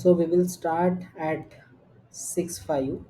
So we will start at 6:05.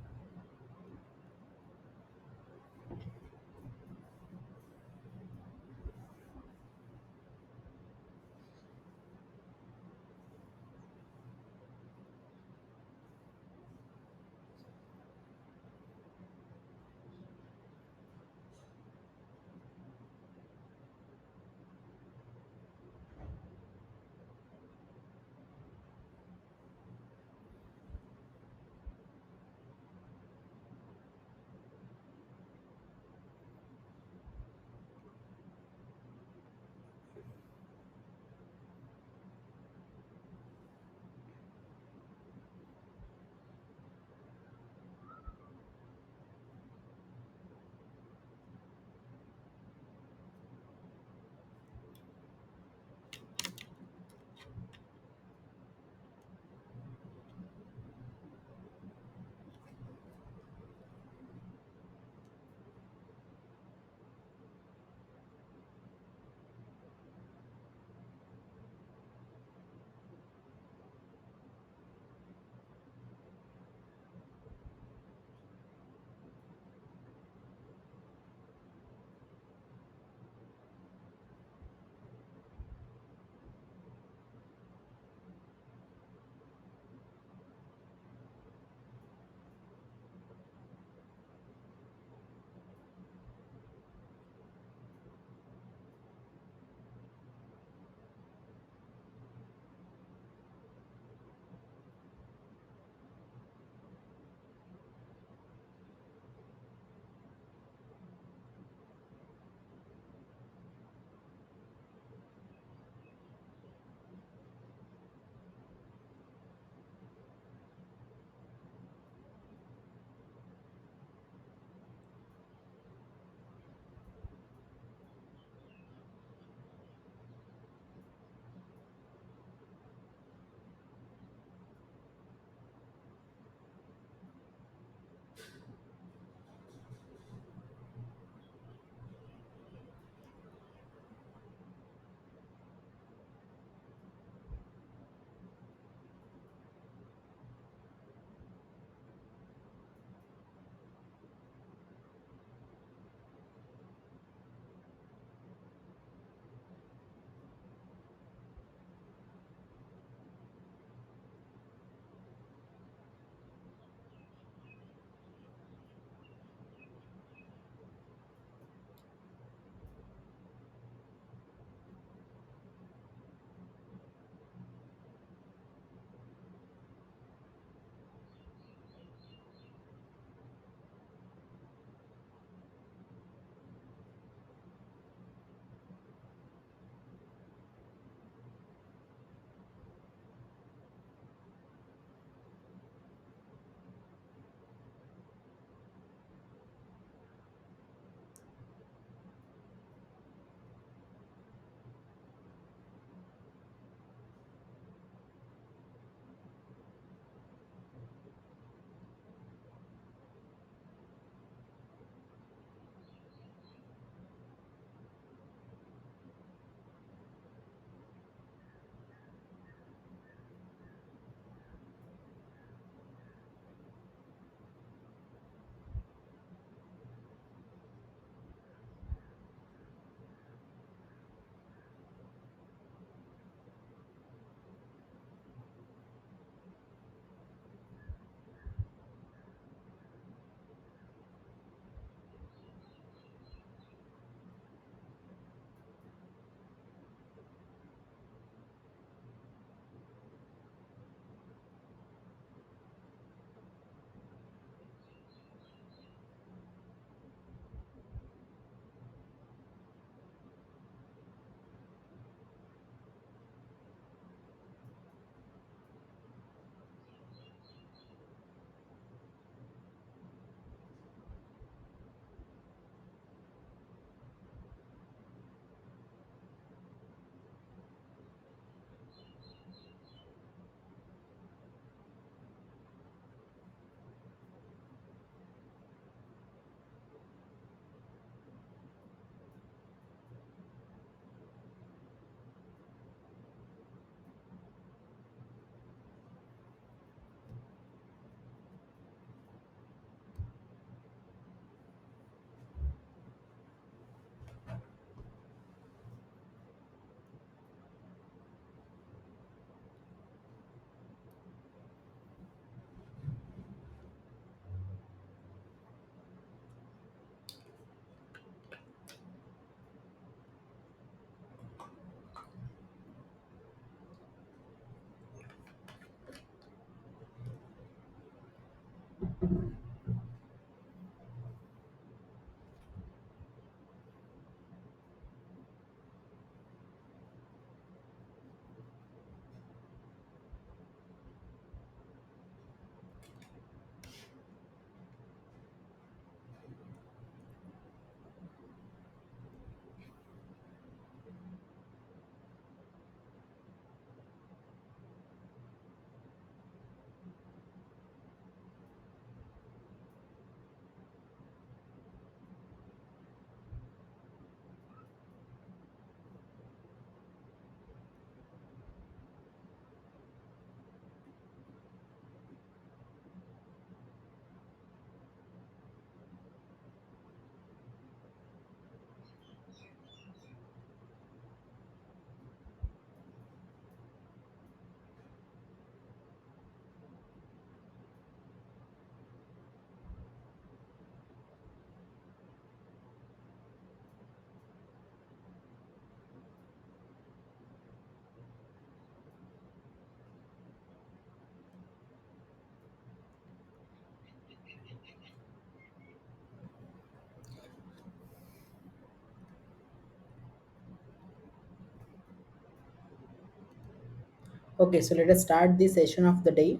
Okay, so let us start the session of the day.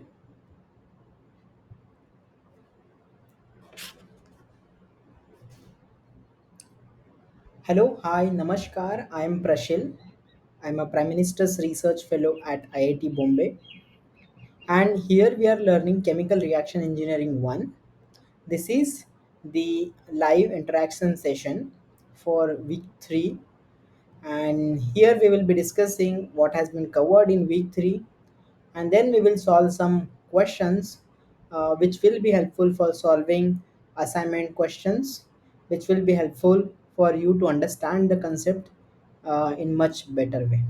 Hello, hi, namaskar. I am Prashil. I am a Prime Minister's Research Fellow at IIT Bombay, and here we are learning Chemical Reaction Engineering 1. This is the live interaction session for week 3, and here we will be discussing what has been covered in week 3, and then we will solve some questions which will be helpful for solving assignment questions, which will be helpful for you to understand the concept in much better way.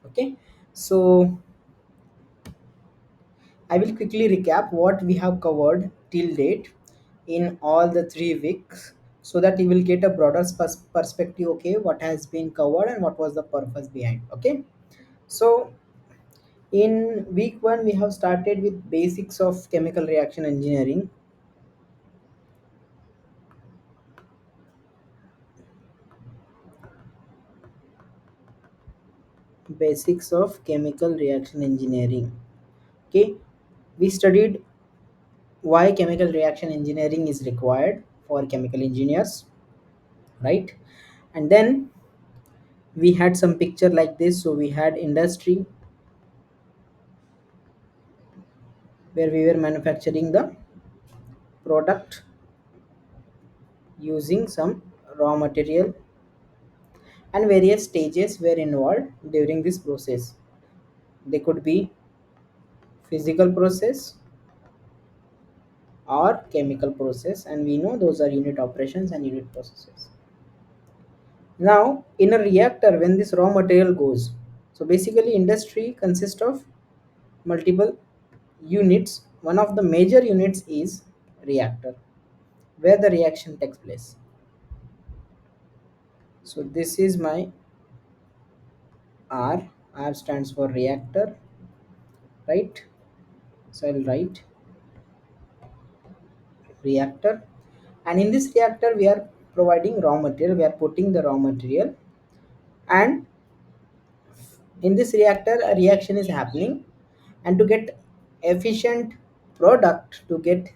Okay, so I will quickly recap what we have covered till date in all the 3 weeks, so that you will get a broader perspective. Okay, what has been covered and what was the purpose behind. Okay, so in week 1 we have started with basics of chemical reaction engineering. Basics of chemical reaction engineering. Okay, we studied why chemical reaction engineering is required for chemical engineers, right? And then we had some picture like this. So we had industry where we were manufacturing the product using some raw material, and various stages were involved during this process. They could be physical process or chemical process, and we know those are unit operations and unit processes. Now in a reactor, when this raw material goes, so basically industry consists of multiple units. One of the major units is reactor, where the reaction takes place. So this is my R. R stands for reactor, right? So I'll write reactor, and in this reactor we are providing raw material. We are putting the raw material, and in this reactor a reaction is happening. And to get efficient product, to get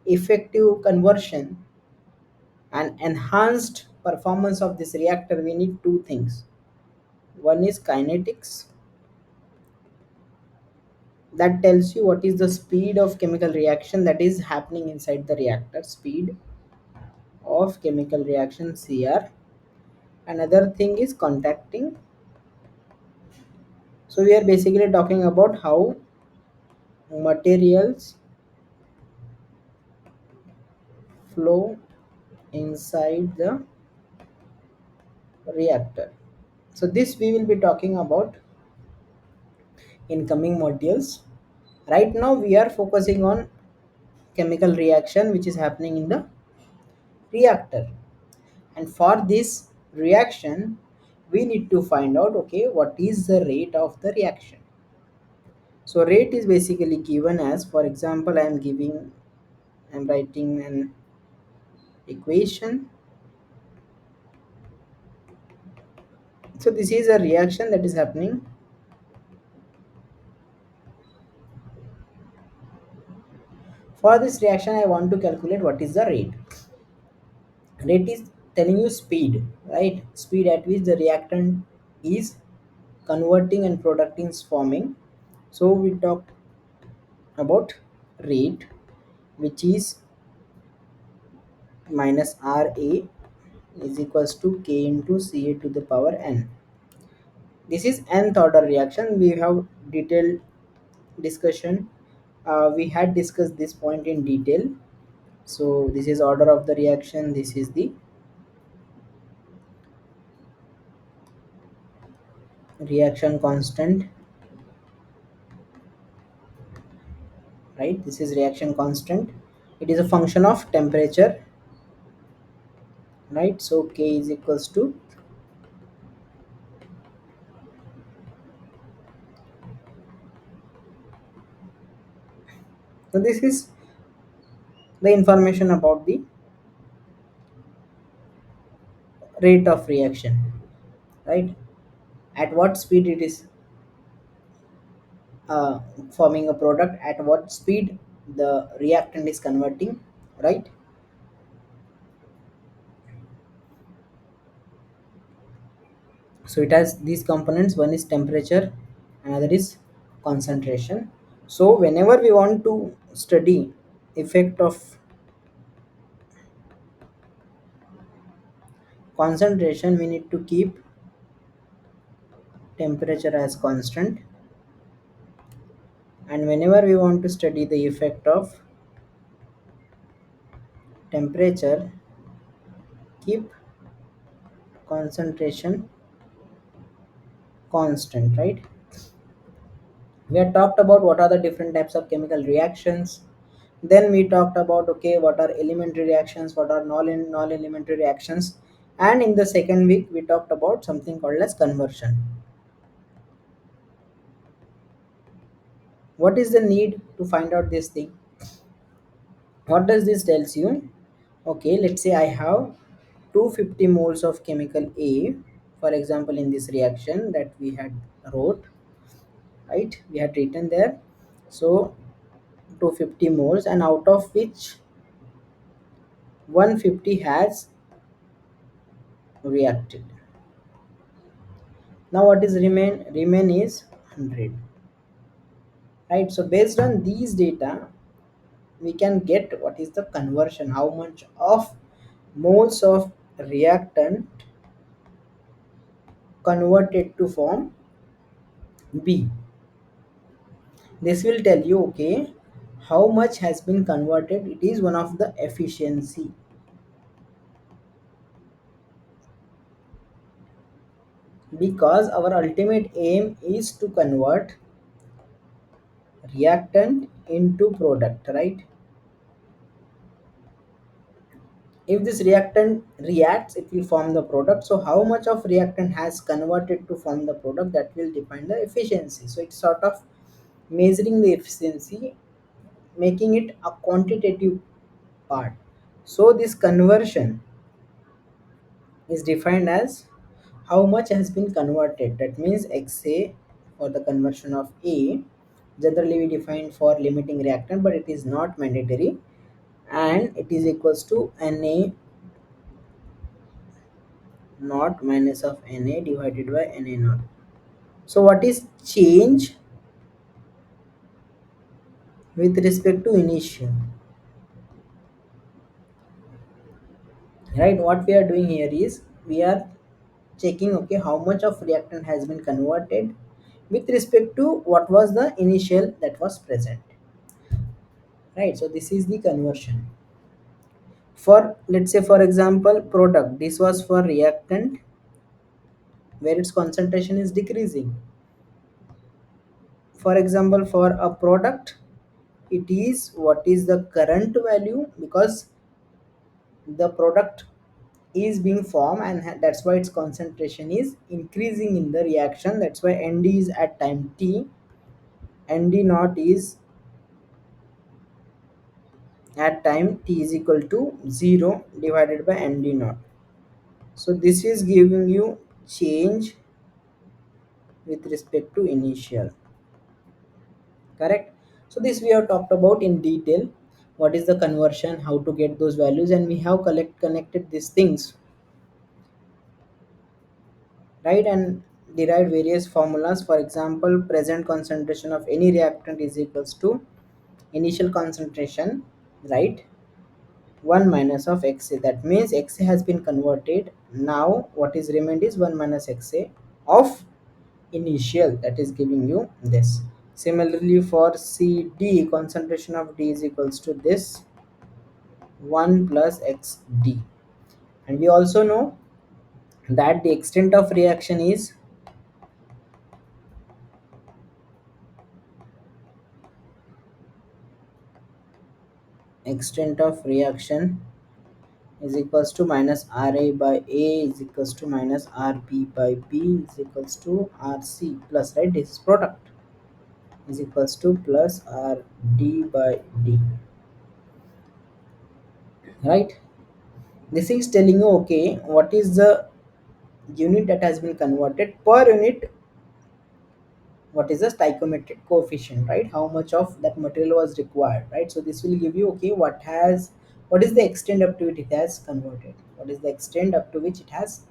effective conversion and enhanced performance of this reactor, we need two things. One is kinetics, that tells you what is the speed of chemical reaction that is happening inside the reactor, speed of chemical reaction, Cr. Another thing is contacting. So we are basically talking about how materials flow inside the reactor. So this we will be talking about in coming modules. Right now we are focusing on chemical reaction which is happening in the reactor, and for this reaction we need to find out, okay, what is the rate of the reaction. So rate is basically given as, for example, I am giving I'm writing an equation. So this is a reaction that is happening. For this reaction, I want to calculate what is the rate. Rate is telling you speed, right? Speed at which the reactant is converting and product is forming. So we talk about rate, which is minus Ra is equals to K into Ca to the power n. This is nth order reaction. We have detailed discussion. We had discussed this point in detail. So this is order of the reaction. This is the reaction constant, right? This is reaction constant. It is a function of temperature, right? So K is equals to, so this is the information about the rate of reaction, right? At what speed it is uh, forming a product, at what speed the reactant is converting, right? So it has these components. One is temperature, another is concentration. So whenever we want to study effect of concentration, we need to keep temperature as constant, and whenever we want to study the effect of temperature, keep concentration constant, right? We had talked about what are the different types of chemical reactions. Then we talked about, okay, what are elementary reactions, what are non-elementary reactions. And in the second week we talked about something called as conversion. What is the need to find out this thing? What does this tells you? Okay, let's say I have 250 moles of chemical A, for example, in this reaction that we had wrote, right? We had written there. So 250 moles, and out of which 150 has reacted. Now what is remain is 100, right? So based on these data we can get what is the conversion, how much of moles of reactant converted to form B. This will tell you, okay, how much has been converted. It is one of the efficiency, because our ultimate aim is to convert reactant into product, right? If this reactant reacts, it will form the product. So how much of reactant has converted to form the product, that will define the efficiency. So it's sort of measuring the efficiency, making it a quantitative part. So this conversion is defined as how much has been converted. That means XA for the conversion of A. Generally we define for limiting reactant, but it is not mandatory, and it is equals to Na naught minus of Na divided by Na naught. So what is change with respect to initial, right? What we are doing here is we are checking, okay, how much of reactant has been converted with respect to what was the initial that was present, right? So this is the conversion. For, let's say, for example, product, this was for reactant where its concentration is decreasing. For example, for a product, it is what is the current value, because the product is being formed, and that's why its concentration is increasing in the reaction. That's why Nd is at time t, Nd naught is at time t is equal to 0 divided by nd naught. So this is giving you change with respect to initial, correct? So this we have talked about in detail, what is the conversion, how to get those values, and we have connected these things, right? And derived various formulas. For example, present concentration of any reactant is equals to initial concentration, right? 1 minus of xa, that means xa has been converted. Now what is remained is 1 minus xa of initial, that is giving you this. Similarly for cd, concentration of d is equals to this 1 plus xd. And we also know that the extent of reaction is extent of reaction is equals to minus Ra by A is equals to minus Rb by B is equals to Rc plus, right? This is product is equals to plus Rd by D, right? This is telling you, okay, what is the unit that has been converted per unit, what is the stoichiometric coefficient, right? How much of that material was required, right? So this will give you, okay, what is the extent up to which it has converted, what is the extent up to which it has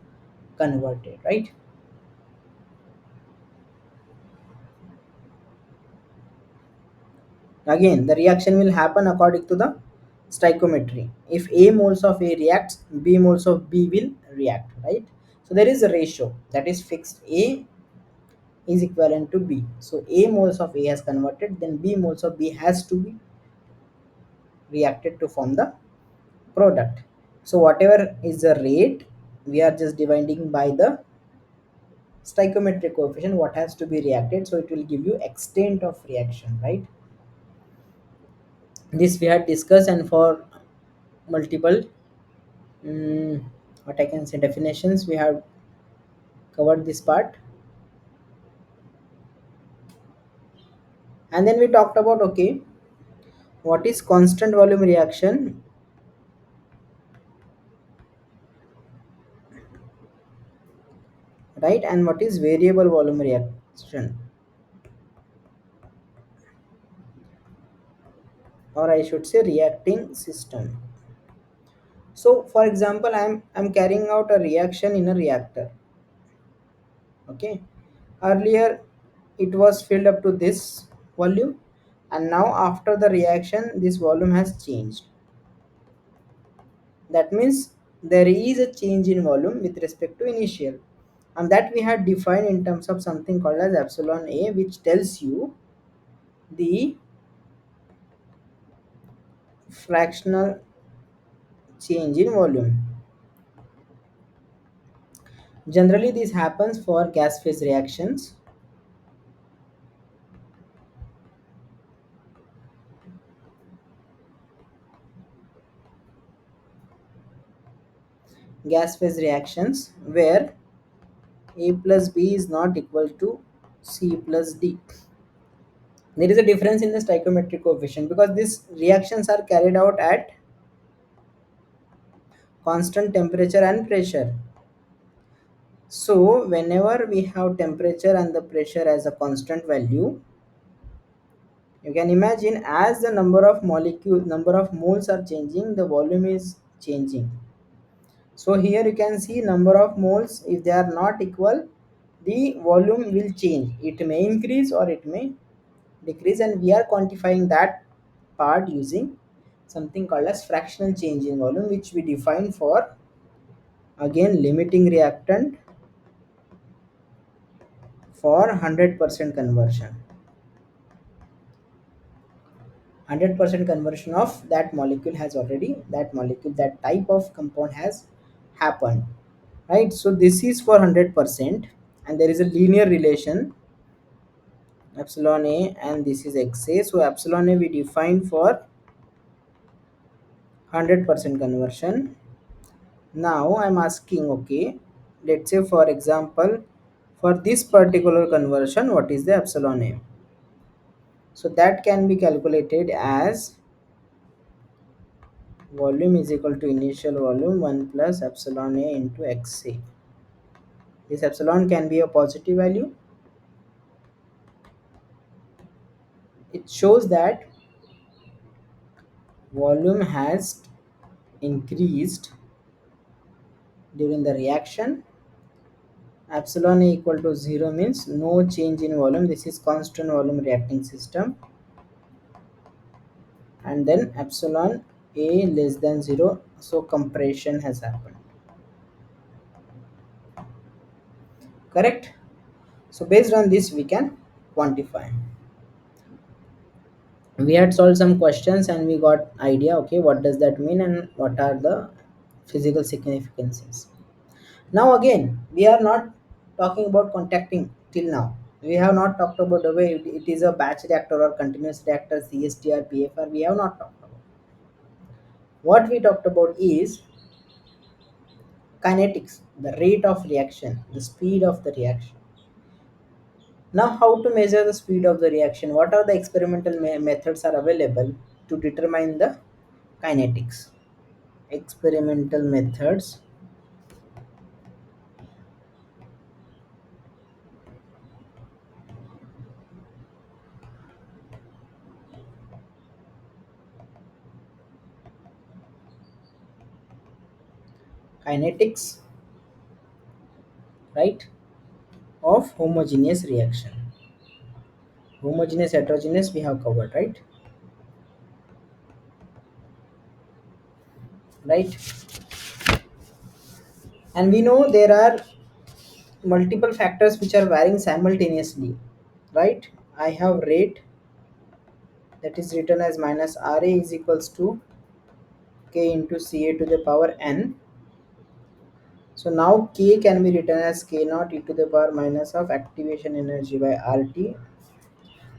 converted, right? Again, the reaction will happen according to the stoichiometry. If A moles of A reacts, B moles of B will react, right? So there is a ratio that is fixed. A is equivalent to B. So A moles of A has converted, then B moles of B has to be reacted to form the product. So whatever is the rate, we are just dividing by the stoichiometric coefficient, what has to be reacted. So it will give you extent of reaction, right? This we had discussed, and for multiple what I can say definitions we have covered this part. And then we talked about, okay, what is constant volume reaction, right? And what is variable volume reaction, or I should say reacting system. So for example, I'm carrying out a reaction in a reactor, okay? Earlier it was filled up to this volume, and now after the reaction this volume has changed. That means there is a change in volume with respect to initial, and that we had defined in terms of something called as epsilon a, which tells you the fractional change in volume. Generally this happens for gas phase reactions. Gas phase reactions where a plus b is not equal to c plus d. There is a difference in the stoichiometric coefficient because these reactions are carried out at constant temperature and pressure. So whenever we have temperature and the pressure as a constant value, you can imagine as the number of moles are changing, the volume is changing. So here you can see number of moles, if they are not equal, the volume will change. It may increase or it may decrease, and we are quantifying that part using something called as fractional change in volume, which we define for, again, limiting reactant for 100% conversion. 100% conversion of that molecule has already, that type of compound has happened, right? So this is for 100%, and there is a linear relation epsilon a, and this is xa. So epsilon a we define for 100% conversion. Now I'm asking, okay, let's say for example, for this particular conversion, what is the epsilon a? So that can be calculated as volume is equal to initial volume 1 plus epsilon A into XA. This epsilon can be a positive value. It shows that volume has increased during the reaction. Epsilon A equal to 0 means no change in volume. This is constant volume reacting system. And then epsilon A less than 0, so compression has happened. Correct? So based on this we can quantify. We had solved some questions and we got idea, okay, what does that mean and what are the physical significances. Now again, we are not talking about contacting till now. We have not talked about the way it is a batch reactor or continuous reactor, CSTR, PFR. We have not talked about. What we talked about is kinetics, the rate of reaction, the speed of the reaction. Now, how to measure the speed of the reaction? What are the experimental methods are available to determine the kinetics? Experimental methods. Kinetics, right, of homogeneous reaction. Homogeneous, heterogeneous we have covered, right, and we know there are multiple factors which are varying simultaneously, right. I have rate, that is written as minus Ra is equals to K into Ca to the power n. So now K can be written as K naught e to the power minus of activation energy by RT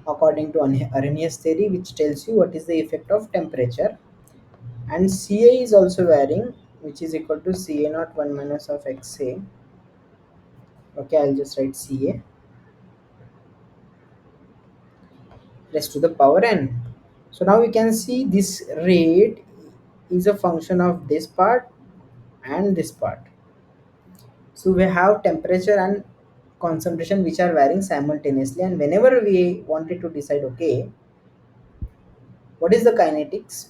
according to Arrhenius theory, which tells you what is the effect of temperature. And Ca is also varying, which is equal to Ca naught 1 minus of Xa. Okay, I'll just write Ca raised to the power n. So now we can see this rate is a function of this part and this part. So we have temperature and concentration which are varying simultaneously, and whenever we wanted to decide, okay, what is the kinetics?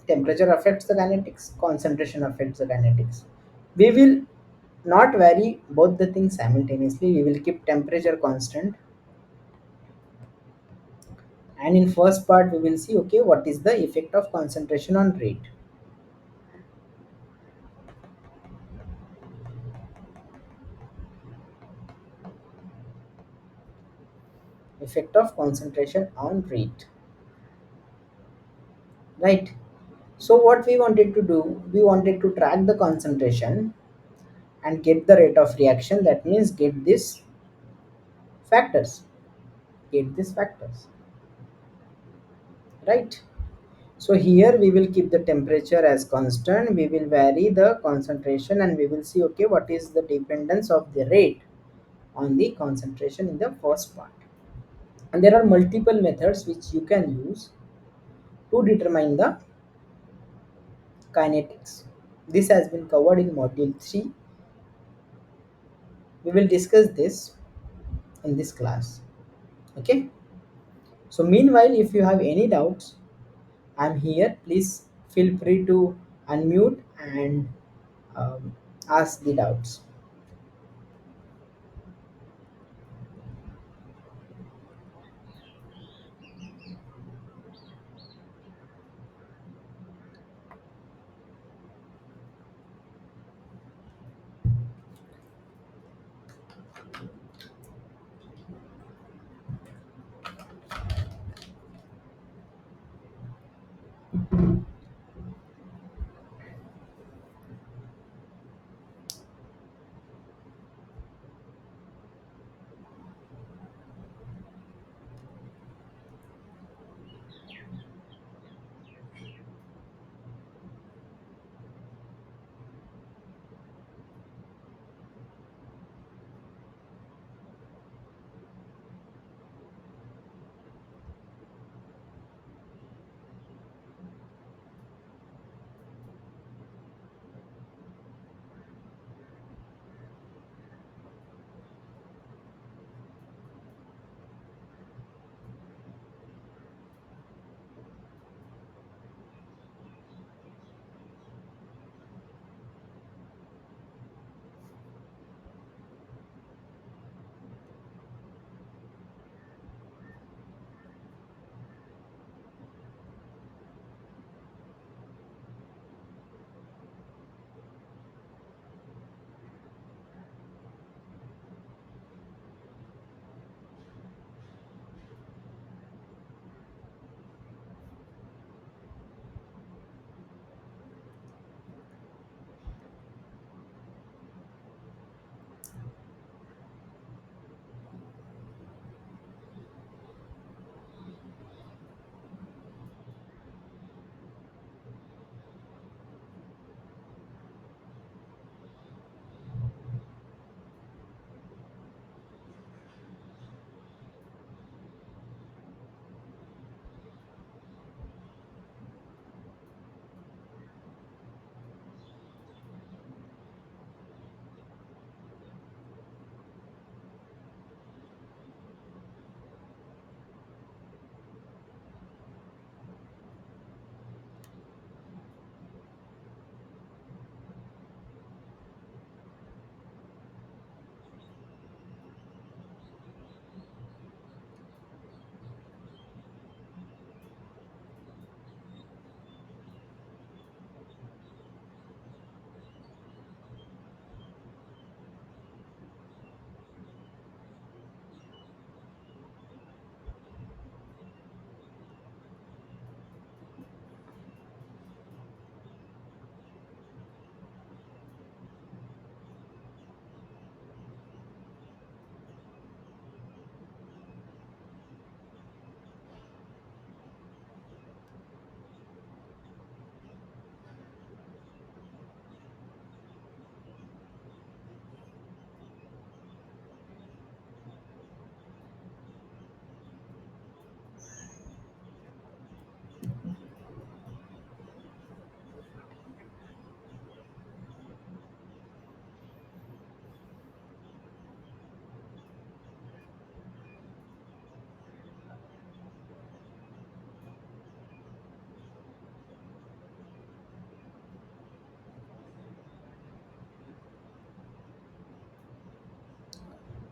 Temperature affects the kinetics, concentration affects the kinetics. We will not vary both the things simultaneously. We will keep temperature constant, and in first part we will see, okay, what is the effect of concentration on rate. Effect of concentration on rate, right. So what we wanted to do, we wanted to track the concentration and get the rate of reaction. That means get this factors, get these factors, right. So here we will keep the temperature as constant, we will vary the concentration, and we will see, okay, what is the dependence of the rate on the concentration in the first part. And there are multiple methods which you can use to determine the kinetics. This has been covered in module 3. We will discuss this in this class. Okay. So meanwhile, if you have any doubts, I'm here. Please feel free to unmute and ask the doubts.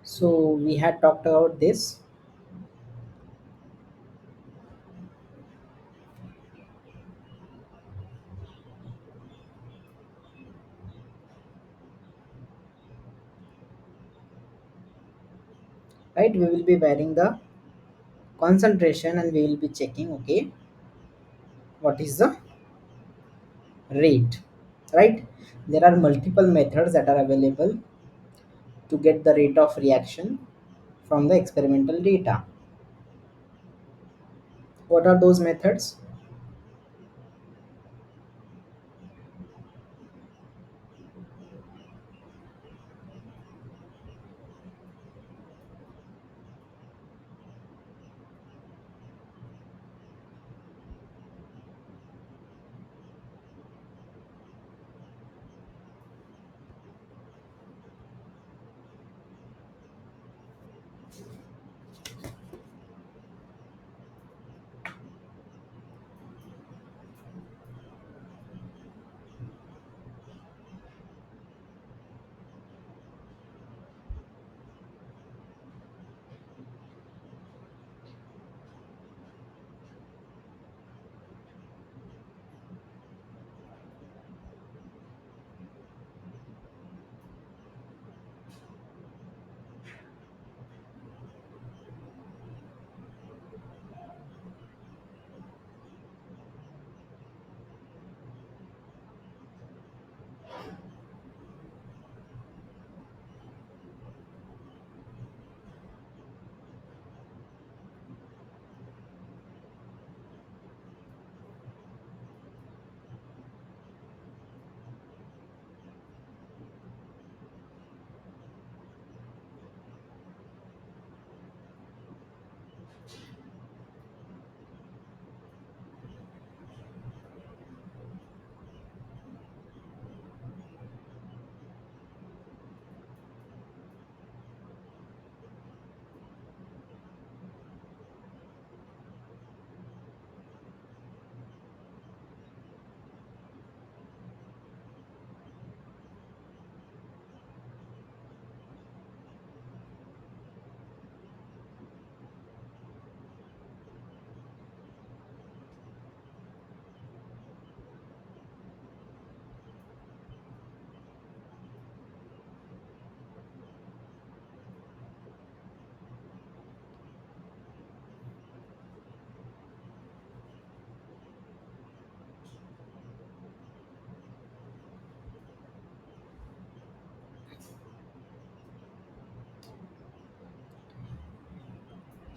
So we had talked about this, right? We will be varying the concentration and we will be checking, okay, what is the rate, right? There are multiple methods that are available to get the rate of reaction from the experimental data. What are those methods?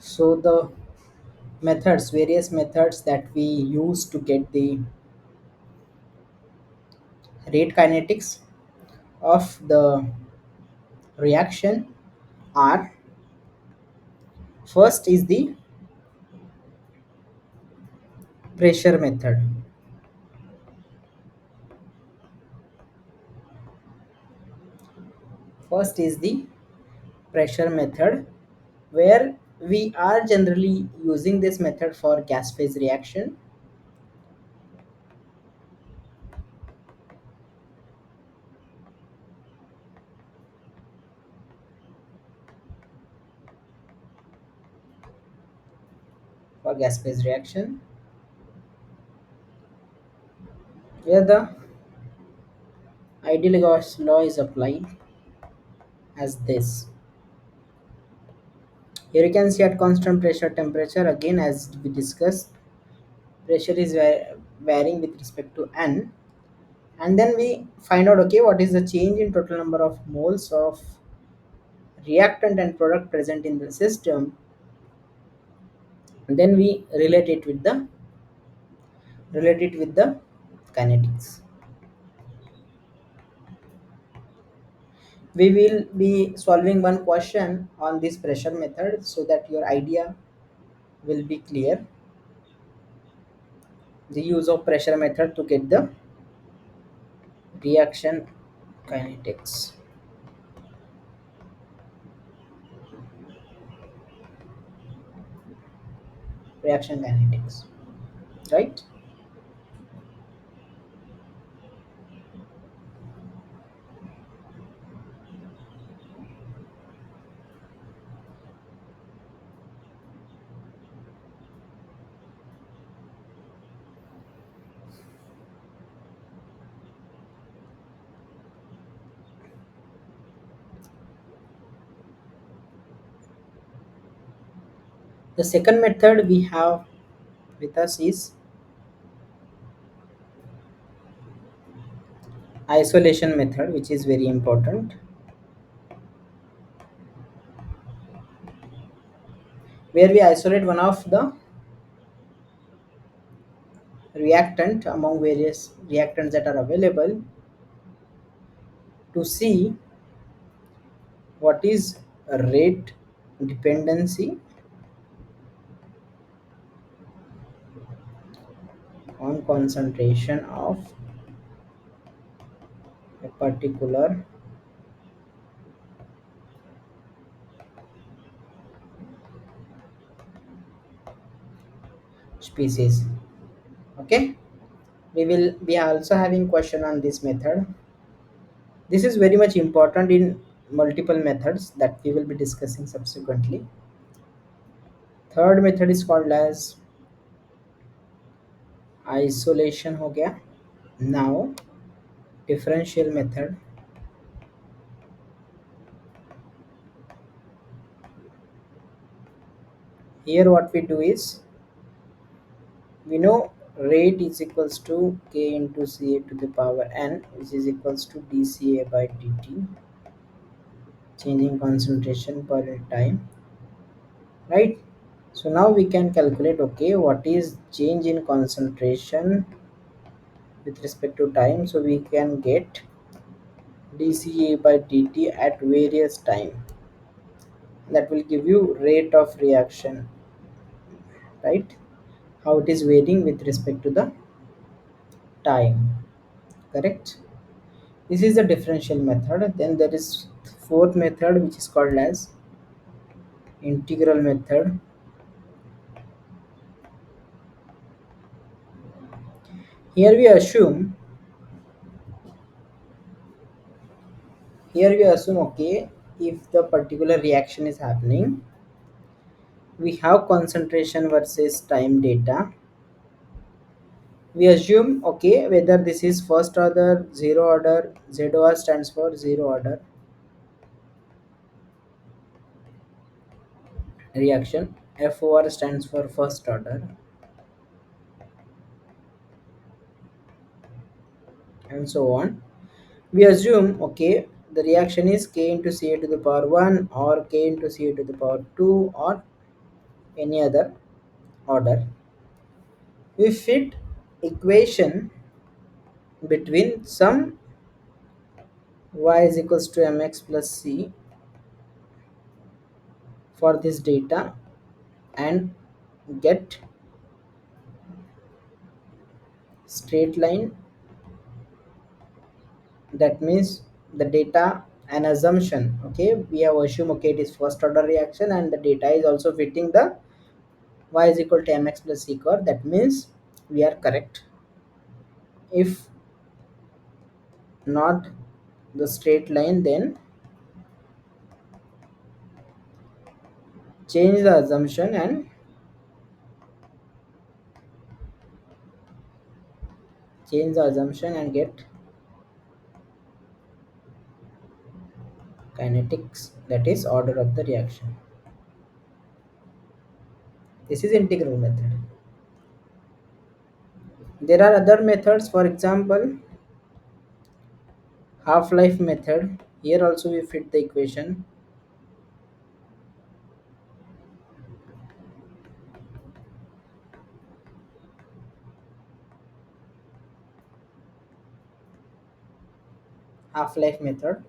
So the methods, various methods that we use to get the rate kinetics of the reaction are: first is the pressure method. First is the pressure method, where we are generally using this method for gas phase reaction. For gas phase reaction, where the ideal Gauss law is applied as this. Here you can see at constant pressure temperature, again as we discussed, pressure is varying with respect to n, and then we find out, okay, what is the change in total number of moles of reactant and product present in the system, and then we relate it with the kinetics. We will be solving one question on this pressure method so that your idea will be clear. The use of pressure method to get the reaction kinetics. Reaction kinetics, right? The second method we have with us is isolation method, which is very important, where we isolate one of the reactant among various reactants that are available to see what is rate dependency on concentration of a particular species. Okay, we will be also having question on this method. This is very much important in multiple methods that we will be discussing subsequently. Third method is called as isolation हो गया. Now differential method. Here what we do is, we know rate is equals to k into ca to the power n, which is equals to dca by dt, changing concentration per time, right? So now we can calculate, okay, what is change in concentration with respect to time. So we can get dca by dt at various time, that will give you rate of reaction, right? How it is varying with respect to the time, correct? This is the differential method. Then there is fourth method, which is called as integral method. Here we assume, okay, if the particular reaction is happening, we have concentration versus time data. We assume, okay, whether this is first order, zero order, ZOR stands for zero order reaction, FOR stands for first order, and so on. We assume, okay, the reaction is k into ca to the power 1 or k into ca to the power 2 or any other order. We fit equation between some y is equals to mx plus c for this data and get straight line. That means the data, an assumption, okay, we have assumed, okay, it is first order reaction and the data is also fitting the y is equal to mx plus c curve. That means we are correct. If not the straight line, then change the assumption and get kinetics, that is order of the reaction. This is integral method. There are other methods, for example half life method. Here also we fit the equation. Half life method,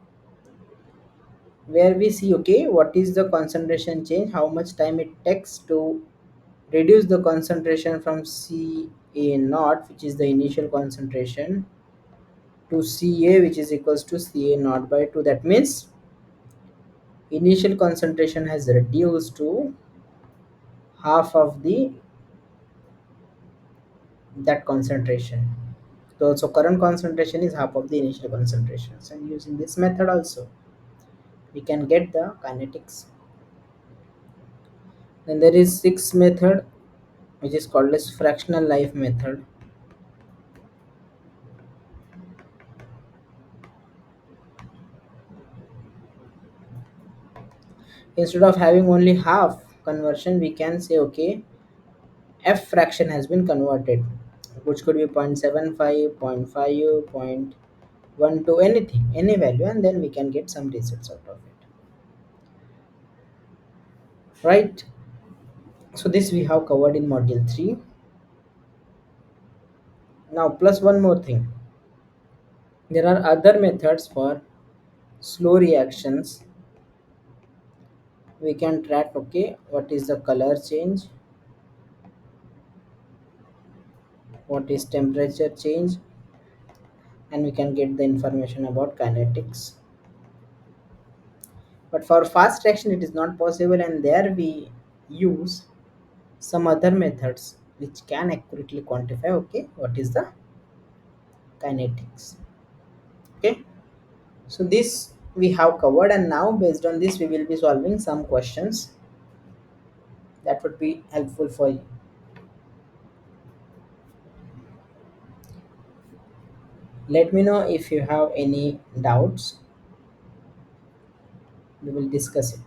where we see, okay, what is the concentration change, how much time it takes to reduce the concentration from ca naught, which is the initial concentration, to ca, which is equals to ca naught by 2. That means initial concentration has reduced to half of the that concentration. So current concentration is half of the initial concentrations, and using this method also we can get the kinetics. Then there is sixth method, which is called as fractional life method. Instead of having only half, conversion, we can say okay, f fraction has been converted, which could be 0.75, 0.5, 0.12, anything, any value, and then we can get some results out of it, right? So this we have covered in module 3. Now plus one more thing, there are other methods for slow reactions. We can track okay what is the color change, what is temperature change, and we can get the information about kinetics. But for fast reaction it is not possible, and there we use some other methods which can accurately quantify okay what is the kinetics. Okay, so this we have covered, and now based on this we will be solving some questions that would be helpful for you. Let me know if you have any doubts. We will discuss it.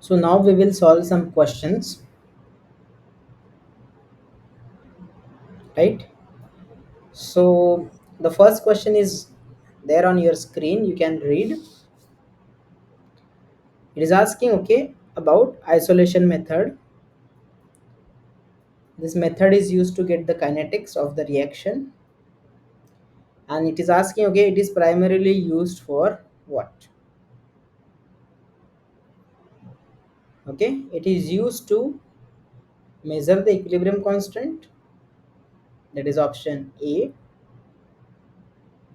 So now we will solve some questions, right? So the first question is there on your screen. You can read. It is asking, okay, about isolation method. This method is used to get the kinetics of the reaction, and it is asking, okay, it is primarily used for what? Okay, it is used to measure the equilibrium constant, that is option A.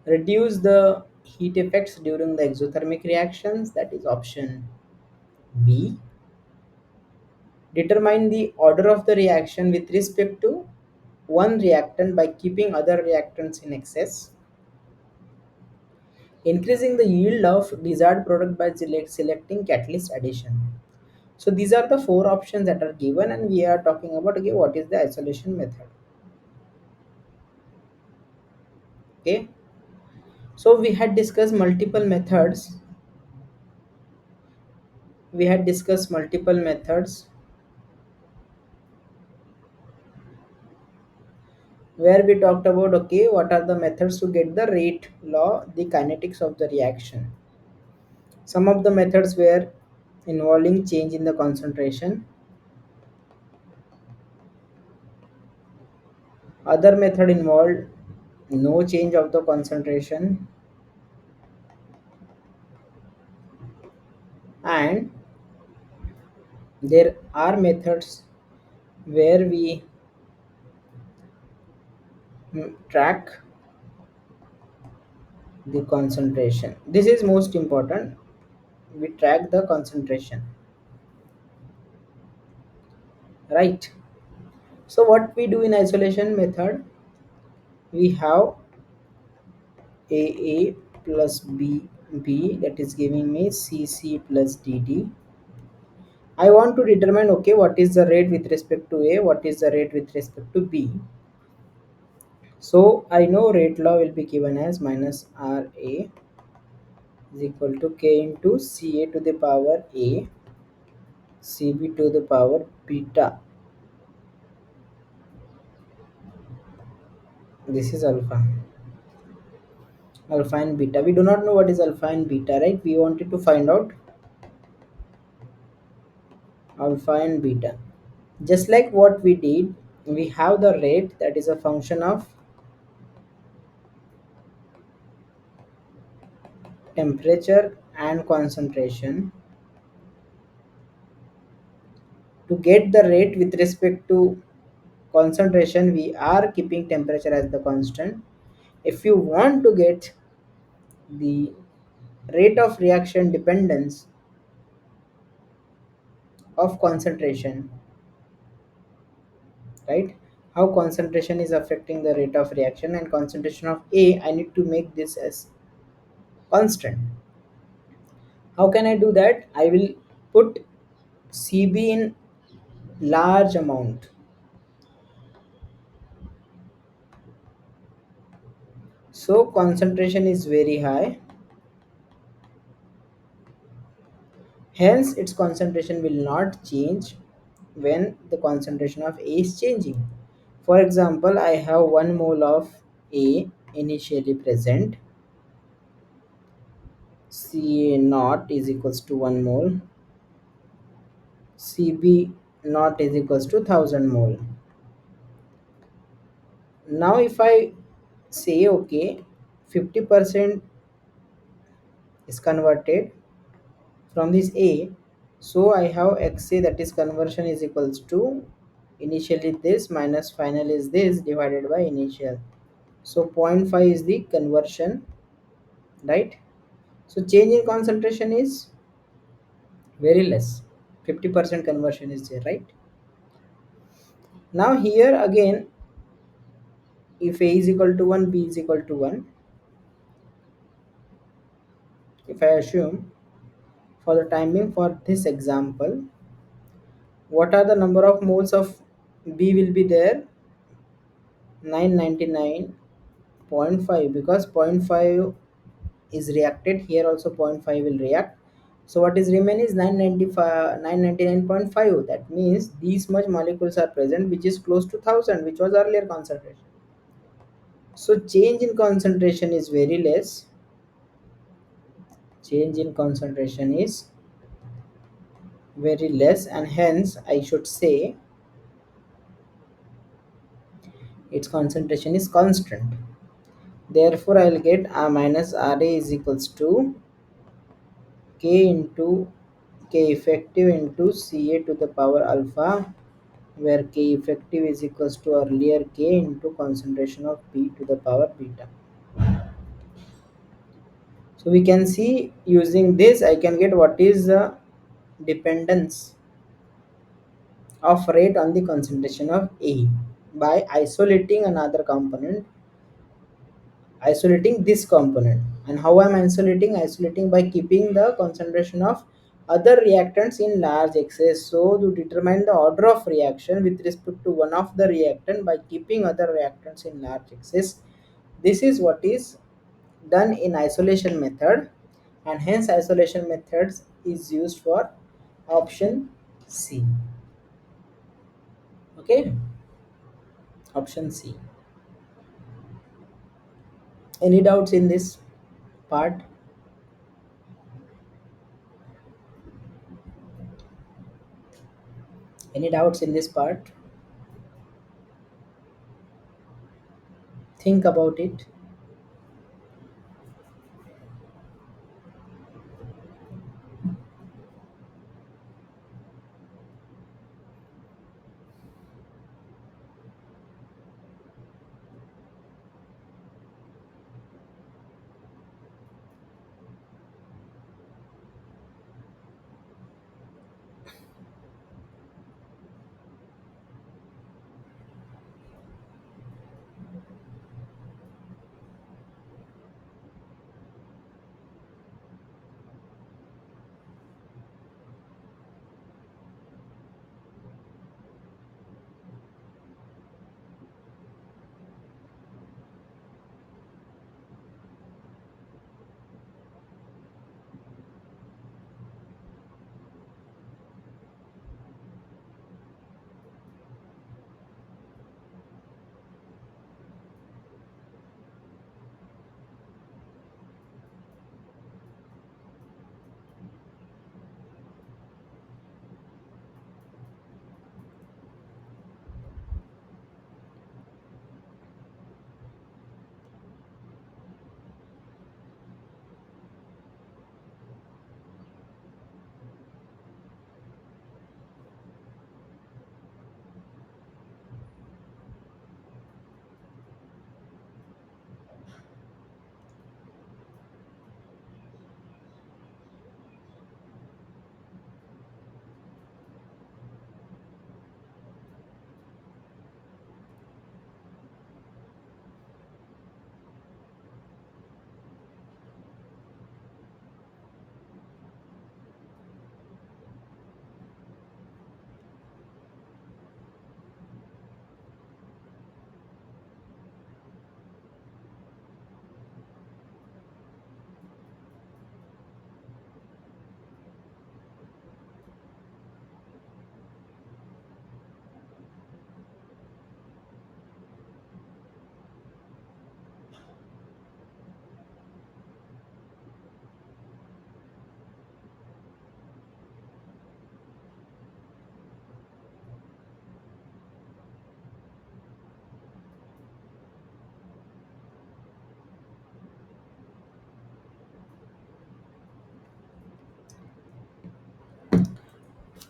Reduce the heat effects during the exothermic reactions, that is option B. Determine the order of the reaction with respect to one reactant by keeping other reactants in excess. Increasing the yield of desired product by selecting catalyst addition. So these are the four options that are given, and we are talking about, okay, what is the isolation method. Okay, so we had discussed multiple methods. We had discussed multiple methods where we talked about, okay, what are the methods to get the rate law, the kinetics of the reaction. Some of the methods were involving change in the concentration. Other method involved no change of the concentration, and there are methods where we track the concentration. This is most important. We track the concentration, right? So what we do in isolation method, we have AA plus B, that is giving me CC plus DD. I want to determine, okay, what is the rate with respect to A, what is the rate with respect to B. So I know rate law will be given as minus RA is equal to K into CA to the power A, CB to the power beta. This is alpha and beta. We do not know what is alpha and beta, right? We wanted to find out alpha and beta. Just like what we did, we have the rate, that is a function of temperature and concentration. To get the rate with respect to concentration, we are keeping temperature as the constant. If you want to get the rate of reaction dependence of concentration, right? How concentration is affecting the rate of reaction, and concentration of A, I need to make this as constant. How can I do that? I will put CB in large amount. So concentration is very high. Hence, its concentration will not change when the concentration of A is changing. For example, I have 1 mole of A initially present. Ca naught is equals to 1 mole. Cb naught is equals to 1000 mole. Now, if I say, okay, 50% is converted from this A, so I have XA, that is conversion is equals to initially this minus final is this divided by initial. So zero point 0.5 is the conversion, right? So change in concentration is very less. 50% conversion is there, right? Now here again, if A is equal to 1, B is equal to 1, if I assume for the time being for this example, what are the number of moles of B will be there? 999.5, because zero point 0.5 is reacted here, also zero point 0.5 will react. So what is remain is 995 999.5. That means these much molecules are present, which is close to 1000, which was earlier concentration. So change in concentration is very less. Change in concentration is very less, and hence I should say its concentration is constant. Therefore, I will get R minus Ra is equals to K into K effective into Ca to the power alpha, where K effective is equals to earlier K into concentration of B to the power beta. So we can see using this I can get what is the dependence of rate on the concentration of A by isolating another component, isolating this component. And how I'm isolating by keeping the concentration of other reactants in large excess. So to determine the order of reaction with respect to one of the reactant by keeping other reactants in large excess, this is what is done in isolation method, and hence isolation methods is used for option C. Okay, option C. Any doubts in this part? Any doubts in this part? Think about it.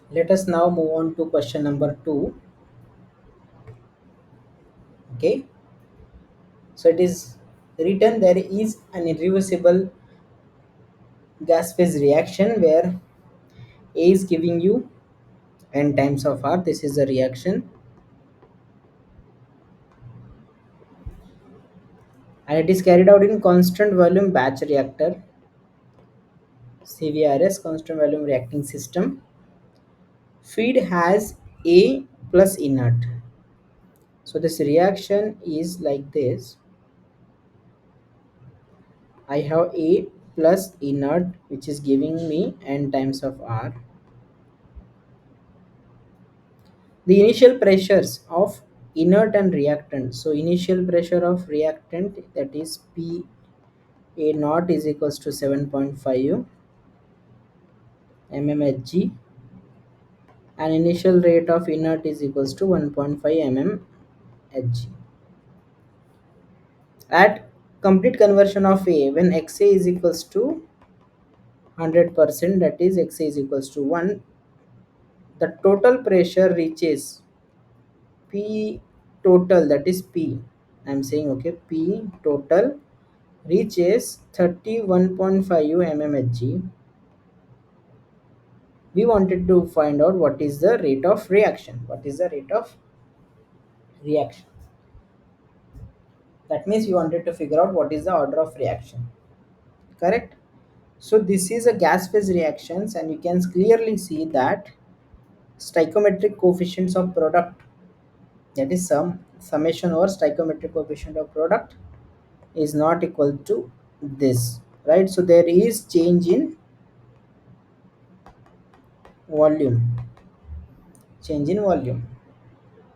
Let us now move on to question number 2. Okay, so it is written there is an irreversible gas phase reaction where A is giving you n times of R. This is the reaction, and it is carried out in constant volume batch reactor, CVRS, constant volume reacting system. Feed has A plus inert. So this reaction is like this. I have A plus inert, which is giving me n times of R. The initial pressures of inert and reactant. So initial pressure of reactant, that is P A naught is equals to 7.5 mmHg, and initial rate of inert is equals to 1.5 mmHg. At complete conversion of A, when XA is equals to 100%, that is XA is equals to 1, the total pressure reaches P total, that is P. I'm saying okay, P total reaches 31.5 mmHg. We wanted to find out what is the rate of reaction. What is the rate of reaction? That means you wanted to figure out what is the order of reaction. Correct? So this is a gas phase reactions, and you can clearly see that stoichiometric coefficients of product, that is summation over stoichiometric coefficient of product, is not equal to this, right? So there is change in volume, change in volume,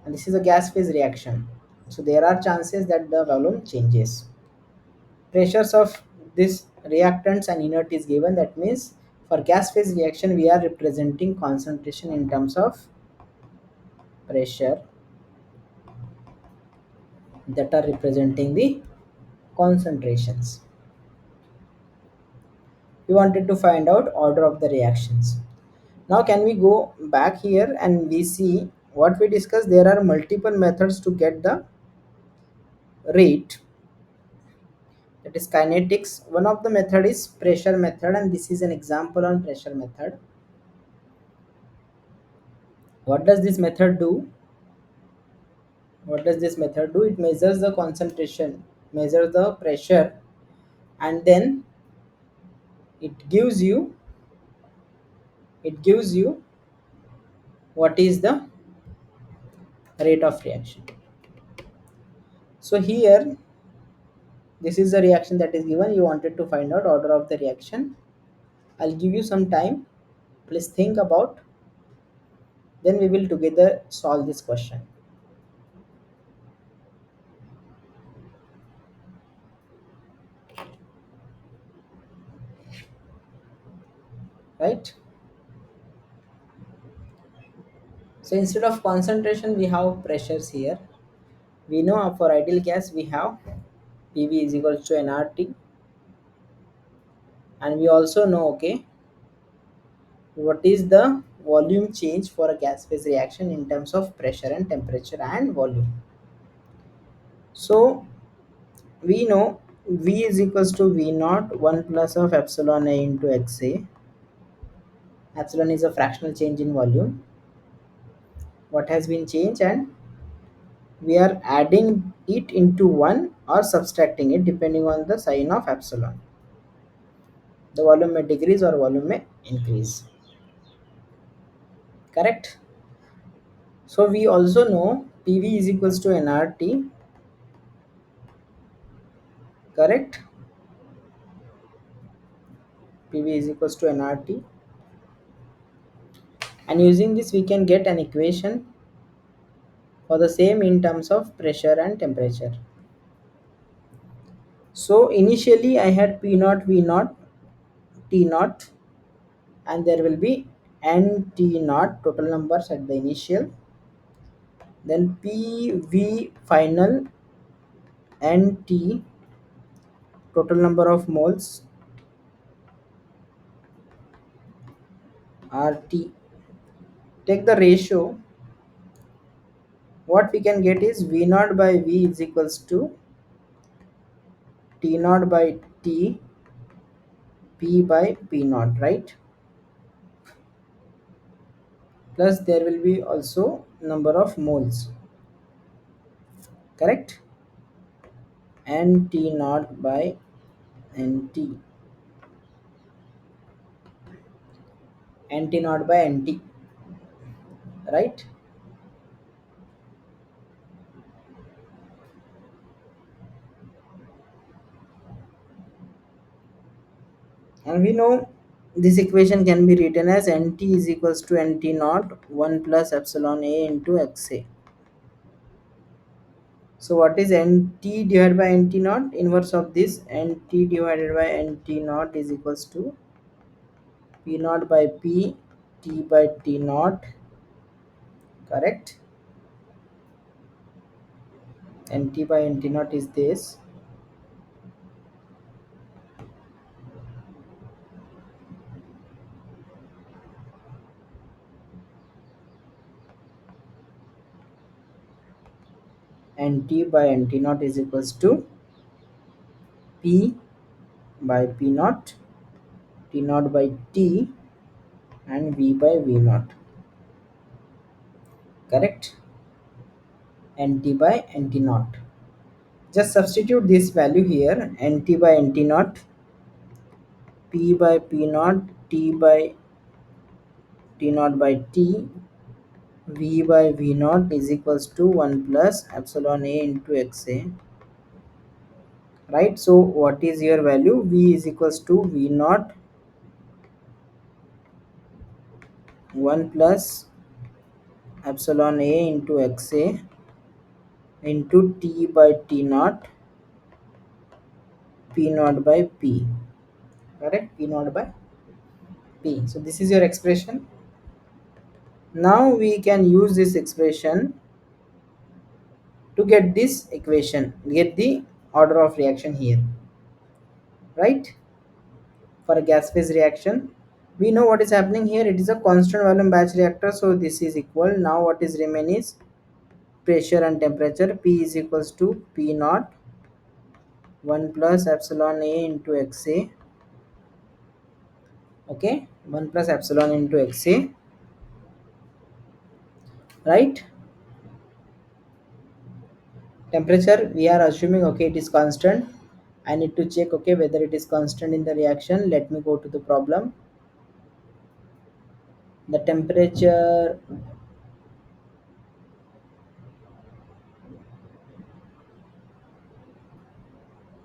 and this is a gas phase reaction, so there are chances that the volume changes. Pressures of this reactants and inert is given. That means for gas phase reaction we are representing concentration in terms of pressure, that are representing the concentrations. We wanted to find out order of the reactions. Now can we go back here and we see what we discussed? There are multiple methods to get the rate, that is kinetics. One of the method is pressure method, and this is an example on pressure method. What does this method do? What does this method do? It measures the concentration, measures the pressure, and then it gives you, it gives you what is the rate of reaction. So here this is the reaction that is given. You wanted to find out order of the reaction. I'll give you some time, please think about, then we will together solve this question, right? So instead of concentration we have pressures here. We know for ideal gas we have PV is equals to nRT, and we also know, okay, what is the volume change for a gas phase reaction in terms of pressure and temperature and volume. So we know V is equals to V naught 1 plus of epsilon A into XA. Epsilon is a fractional change in volume, what has been changed, and we are adding it into 1 or subtracting it depending on the sign of epsilon. The volume may decrease or volume may increase. Correct? So we also know PV is equals to nRT. Correct? PV is equals to nRT, and using this we can get an equation for the same in terms of pressure and temperature. So initially I had P naught, V naught, T naught, and there will be N T naught, total numbers at the initial, then P V final, N T, total number of moles, R T. Take the ratio, what we can get is V naught by V is equals to T naught by T, P by P naught, right? Plus there will be also number of moles. Correct? Nt naught by nt, nt naught by nt, right? And we know this equation can be written as nt is equals to nt naught 1 plus epsilon a into xa. So what is nt divided by nt naught? Inverse of this, nt divided by nt naught is equals to p naught by p t by t naught, correct? Nt by nt naught is this. Nt by nt naught is equals to p by p naught, t naught by t, and v by v naught, correct? Nt by nt naught. Just substitute this value here, nt by nt naught, p by p naught, t by t naught by t, v by v naught is equals to 1 plus epsilon a into xa, right? So what is your value? V is equals to v naught 1 plus epsilon a into xa into t by t naught, p naught by p, correct? P naught by p. So this is your expression. Now we can use this expression to get this equation, get the order of reaction here, right? For a gas phase reaction, we know what is happening here. It is a constant volume batch reactor, so this is equal. Now what is remain is pressure and temperature. P is equals to p naught 1 plus epsilon a into xa, okay? 1 plus epsilon into xa, right? Temperature we are assuming, okay, it is constant. I need to check, okay, whether it is constant in the reaction. Let me go to the problem. The temperature,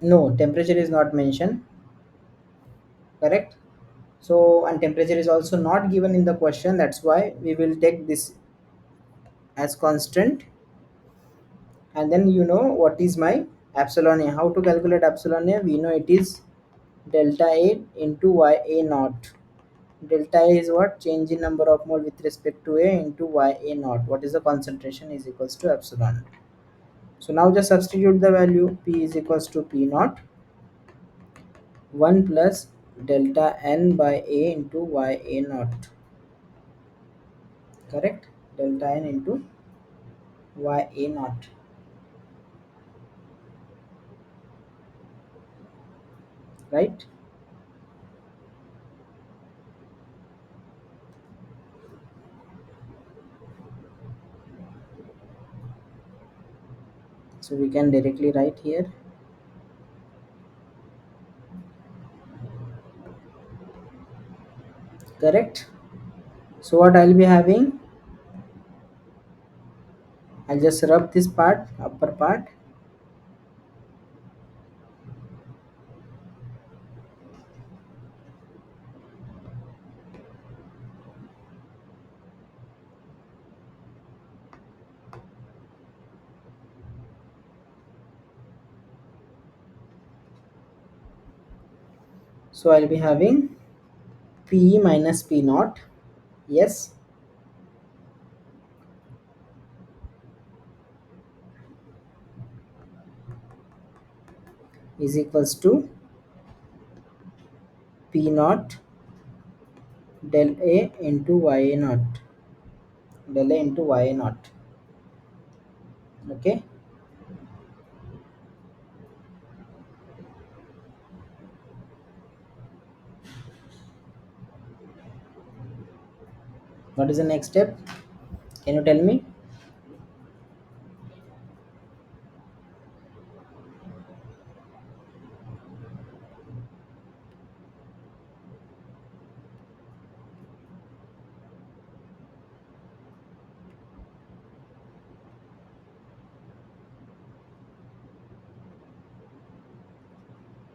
no, temperature is not mentioned, correct? So and temperature is also not given in the question, that's why we will take this as constant. And then you know what is my epsilon a. How to calculate epsilon a? We know it is delta a into ya naught. Delta a is what? Change in number of mole with respect to a into ya naught. What is the concentration is equals to epsilon. So now just substitute the value. P is equals to p naught 1 plus delta n by a into ya naught, correct? Delta n into ya naught, right? So we can directly write here, correct? So what I'll be having, I'll just rub this part, upper part. So I'll be having p minus p naught, yes, is equals to p naught del a into ya naught, del a into ya naught, okay? What is the next step? Can you tell me?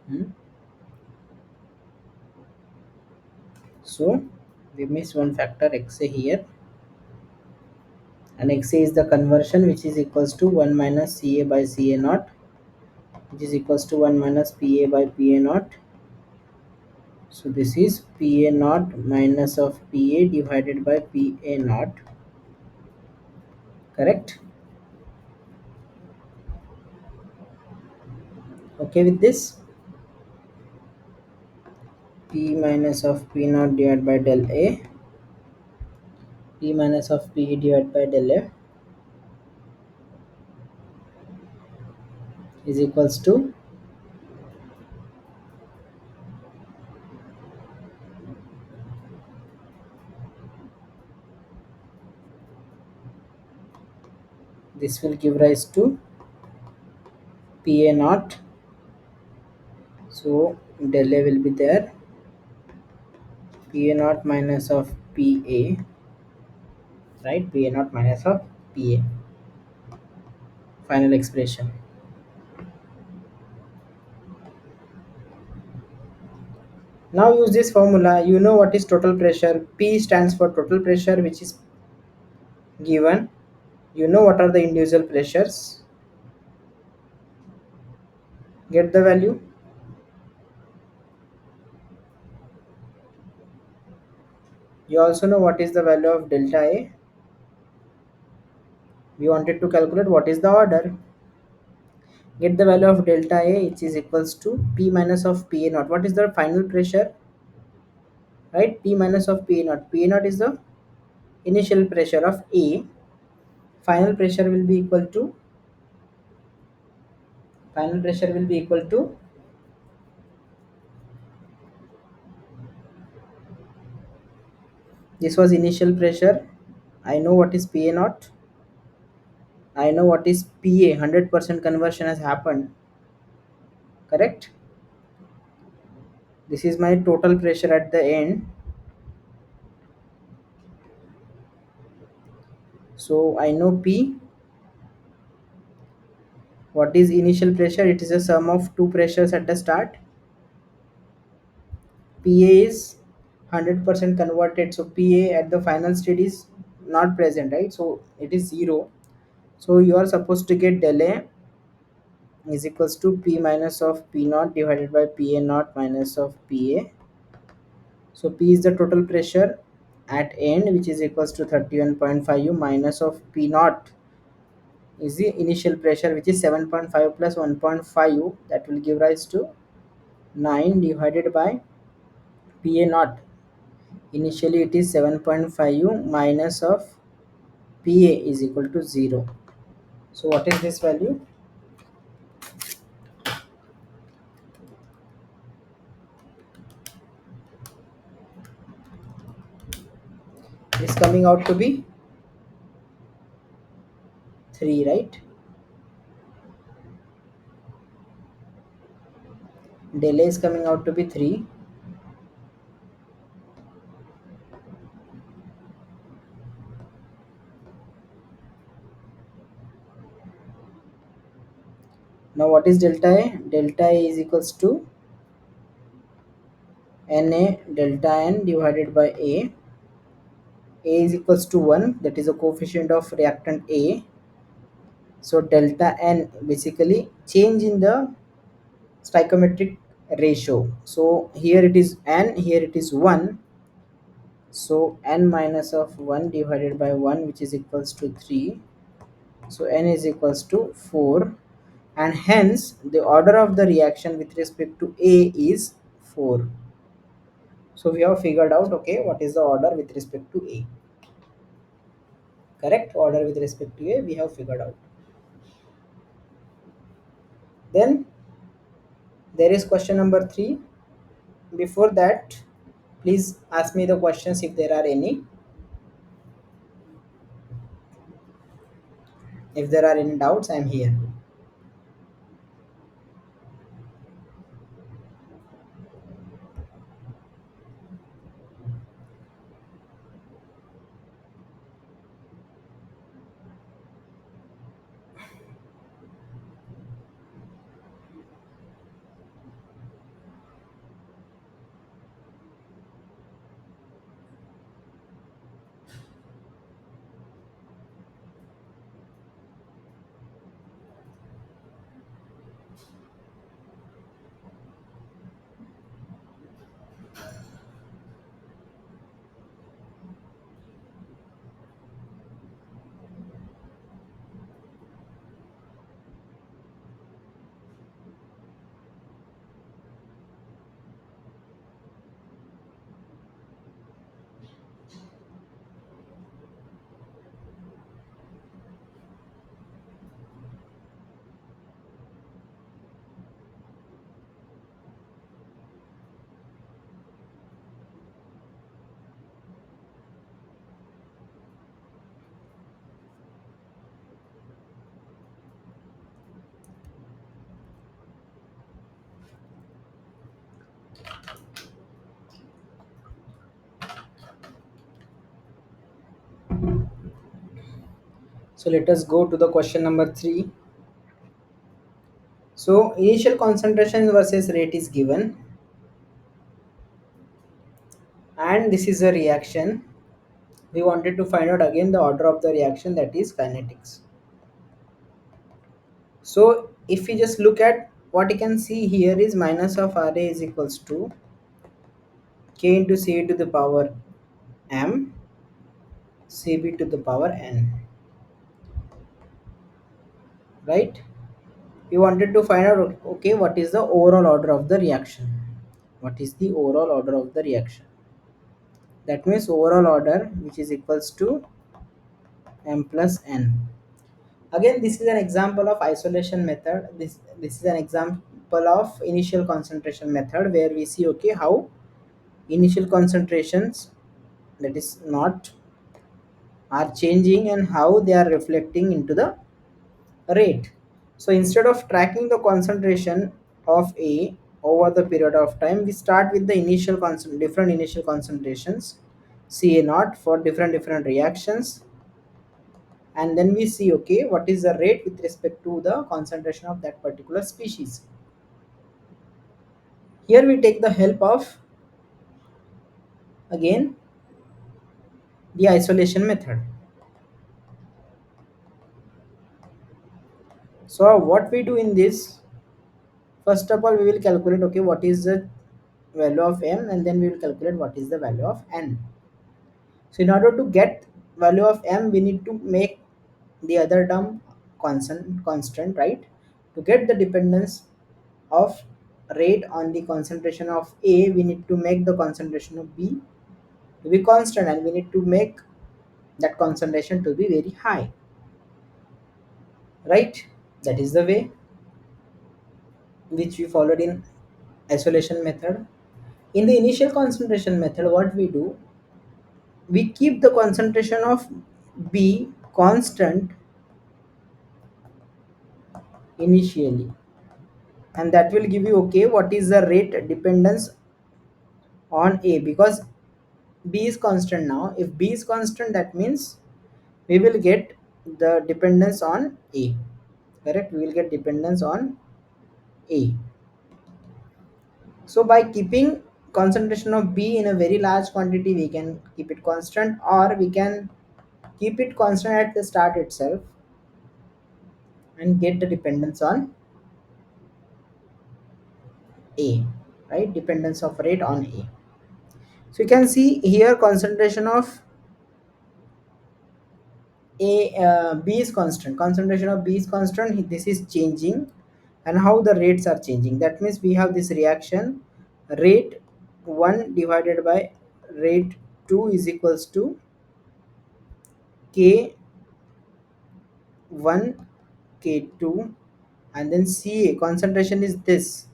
Hmm? So we miss one factor xa here, and xa is the conversion, which is equals to 1 minus ca by ca naught, which is equals to 1 minus pa by pa naught. So this is pa naught minus of pa divided by pa naught. Correct? Okay with this? P minus of p naught divided by del a, p minus of p divided by del a is equals to, this will give rise to pa naught. So del a will be there, pa naught minus of pa, right? Pa naught minus of pa, final expression. Now use this formula. You know what is total pressure. P stands for total pressure, which is given. You know what are the individual pressures. Get the value. You also know what is the value of delta A. We wanted to calculate what is the order. Get the value of delta A, which is equals to P minus of Pa naught. What is the final pressure? Right? P minus of Pa naught. Pa naught is the initial pressure of A. Final pressure will be equal to this was initial pressure. I know what is Pa naught. I know what is Pa. 100% conversion has happened. Correct? This is my total pressure at the end. So I know P. What is initial pressure? It is a sum of two pressures at the start. Pa is 100% converted. So Pa at the final state is not present, right? So it is 0. So you are supposed to get del A is equals to P minus of P naught divided by Pa naught minus of Pa. So P is the total pressure at end, which is equals to 31.5 U minus of P naught is the initial pressure, which is 7.5 plus 1.5 U, that will give rise to 9 divided by Pa naught. Initially it is 7.5 U minus of Pa is equal to 0. So what is this value? It's coming out to be 3, right? Delay is coming out to be 3. Now what is delta A? Delta A is equals to Na delta N divided by A. A is equals to 1, that is a coefficient of reactant A. So delta N basically change in the stoichiometric ratio. So here it is N, here it is 1. So N minus of 1 divided by 1, which is equals to 3. So N is equals to 4, and hence the order of the reaction with respect to A is 4. So we have figured out, okay, what is the order with respect to A. Correct? Order with respect to A we have figured out. Then there is question number 3. Before that, please ask me the questions if there are any. If there are any doubts, I am here. So let us go to the question number 3. So initial concentration versus rate is given, and this is a reaction. We wanted to find out again the order of the reaction, that is kinetics. So if we just look at what you can see here is minus of Ra is equals to K into Ca to the power m, Cb to the power n, right? We wanted to find out, okay, what is the overall order of the reaction? What is the overall order of the reaction? That means overall order, which is equals to m plus n. Again, this is an example of isolation method. This is an example of initial concentration method, where we see, okay, how initial concentrations, that is not, are changing and how they are reflecting into the rate. So instead of tracking the concentration of A over the period of time, we start with the different initial concentrations Ca naught for different reactions, and then we see, okay, what is the rate with respect to the concentration of that particular species. Here we take the help of, again, the isolation method. So what we do in this, first of all we will calculate, okay, what is the value of m, and then we will calculate what is the value of n. So in order to get value of m, we need to make the other term constant, right? To get the dependence of rate on the concentration of A, we need to make the concentration of B to be constant, and we need to make that concentration to be very high, right? That is the way which we followed in isolation method. In the initial concentration method, what we do, we keep the concentration of B constant initially, and that will give you, okay, what is the rate dependence on A, because B is constant. Now if B is constant, that means we will get the dependence on A, correct? We will get dependence on A. So by keeping concentration of B in a very large quantity, we can keep it constant, or we can keep it constant at the start itself and get the dependence on A, right? Dependence of rate on A. So you can see here concentration of B is constant. Concentration of B is constant. This is changing, and how the rates are changing. That means we have this reaction, rate 1 divided by rate 2 is equals to K1 K2, and then Ca concentration is this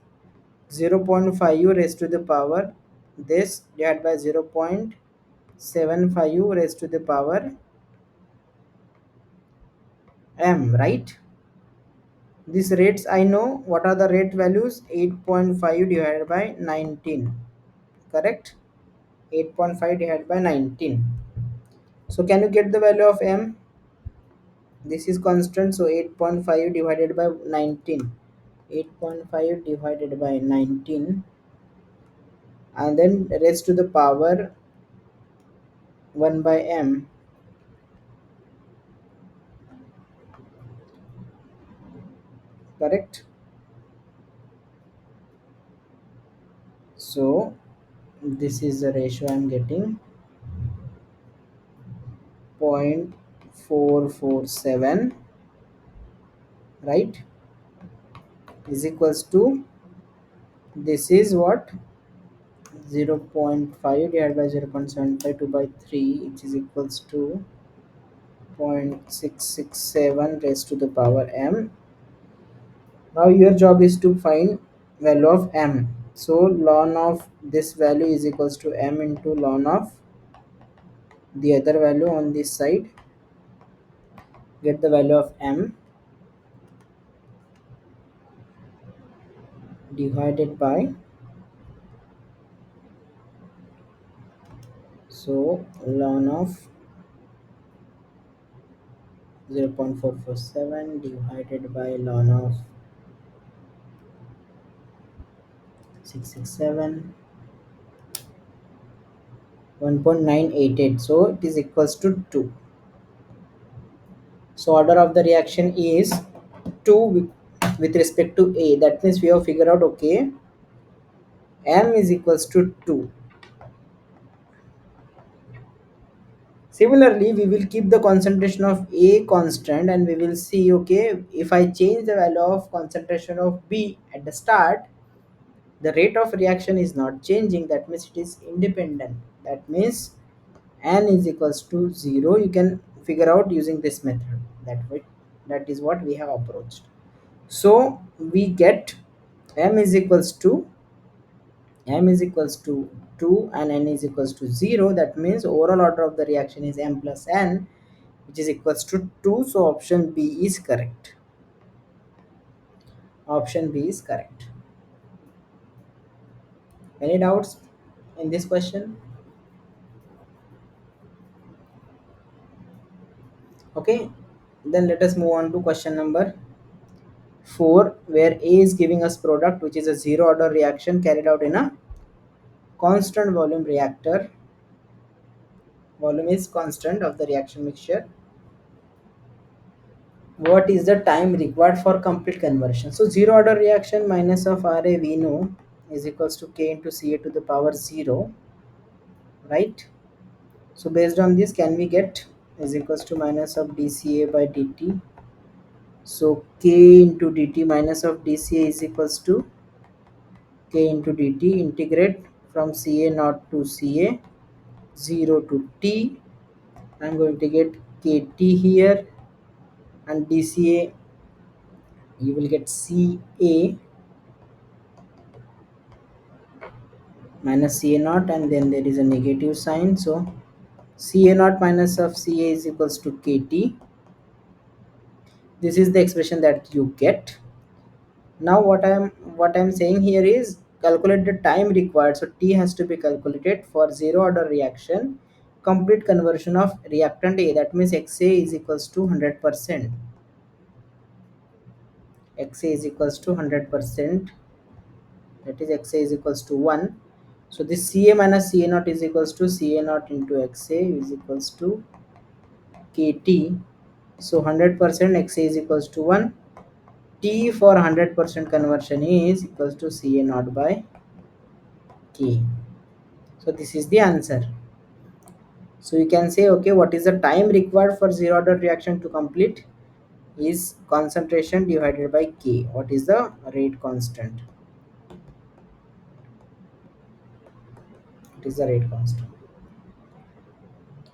0.5 raised to the power this divided by 0.75 raised to the power m, right? These rates I know. What are the rate values? 8.5 divided by 19, correct? 8.5 divided by 19. So can you get the value of m? This is constant, so 8.5 divided by 19. 8.5 divided by 19, and then raised to the power 1 by m, correct? So this is the ratio I'm getting, 0.447, right, is equals to, this is what, 0.5 divided by 0.752 by 3, which is equals to 0.667 raised to the power m. Now your job is to find value of m. So ln of this value is equals to m into ln of the other value on this side. Get the value of m divided by, so ln of 0.447 divided by ln of 667, 1.988, so it is equals to 2. So order of the reaction is 2 with respect to A. That means we have figured out, okay, M is equals to 2. Similarly, we will keep the concentration of A constant and we will see, okay, if I change the value of concentration of B at the start, the rate of reaction is not changing. That means it is independent. That means N is equals to 0. You can figure out using this method. That is what we have approached. So we get M is equals to M is equals to 2 and N is equals to 0. That means overall order of the reaction is M plus N, which is equals to 2. So option B is correct. Option B is correct. Any doubts in this question? Okay, then let us move on to question number 4, where A is giving us product which is a zero order reaction carried out in a constant volume reactor. Volume is constant of the reaction mixture. What is the time required for complete conversion? So zero order reaction minus of Ra we know is equals to K into Ca to the power 0, right? So based on this, can we get is equals to minus of dCA by dt. So K into dt minus of dCA is equals to K into dt. Integrate from Ca naught to Ca 0 to T. I'm going to get Kt here, and dCA you will get Ca minus Ca naught, and then there is a negative sign. So Ca naught minus of Ca is equals to Kt. This is the expression that you get. Now what I'm saying here is calculate the time required. So T has to be calculated for zero order reaction complete conversion of reactant A. That means Xa is equals to 100%. Xa is equals to 100%. That is Xa is equals to 1. So this Ca minus Ca naught is equals to Ca naught into Xa is equals to Kt. So 100% Xa is equals to 1. T for 100% conversion is equals to Ca naught by K. So this is the answer. So you can say, okay, what is the time required for zero order reaction to complete is concentration divided by K. What is the rate constant? It is the rate constant,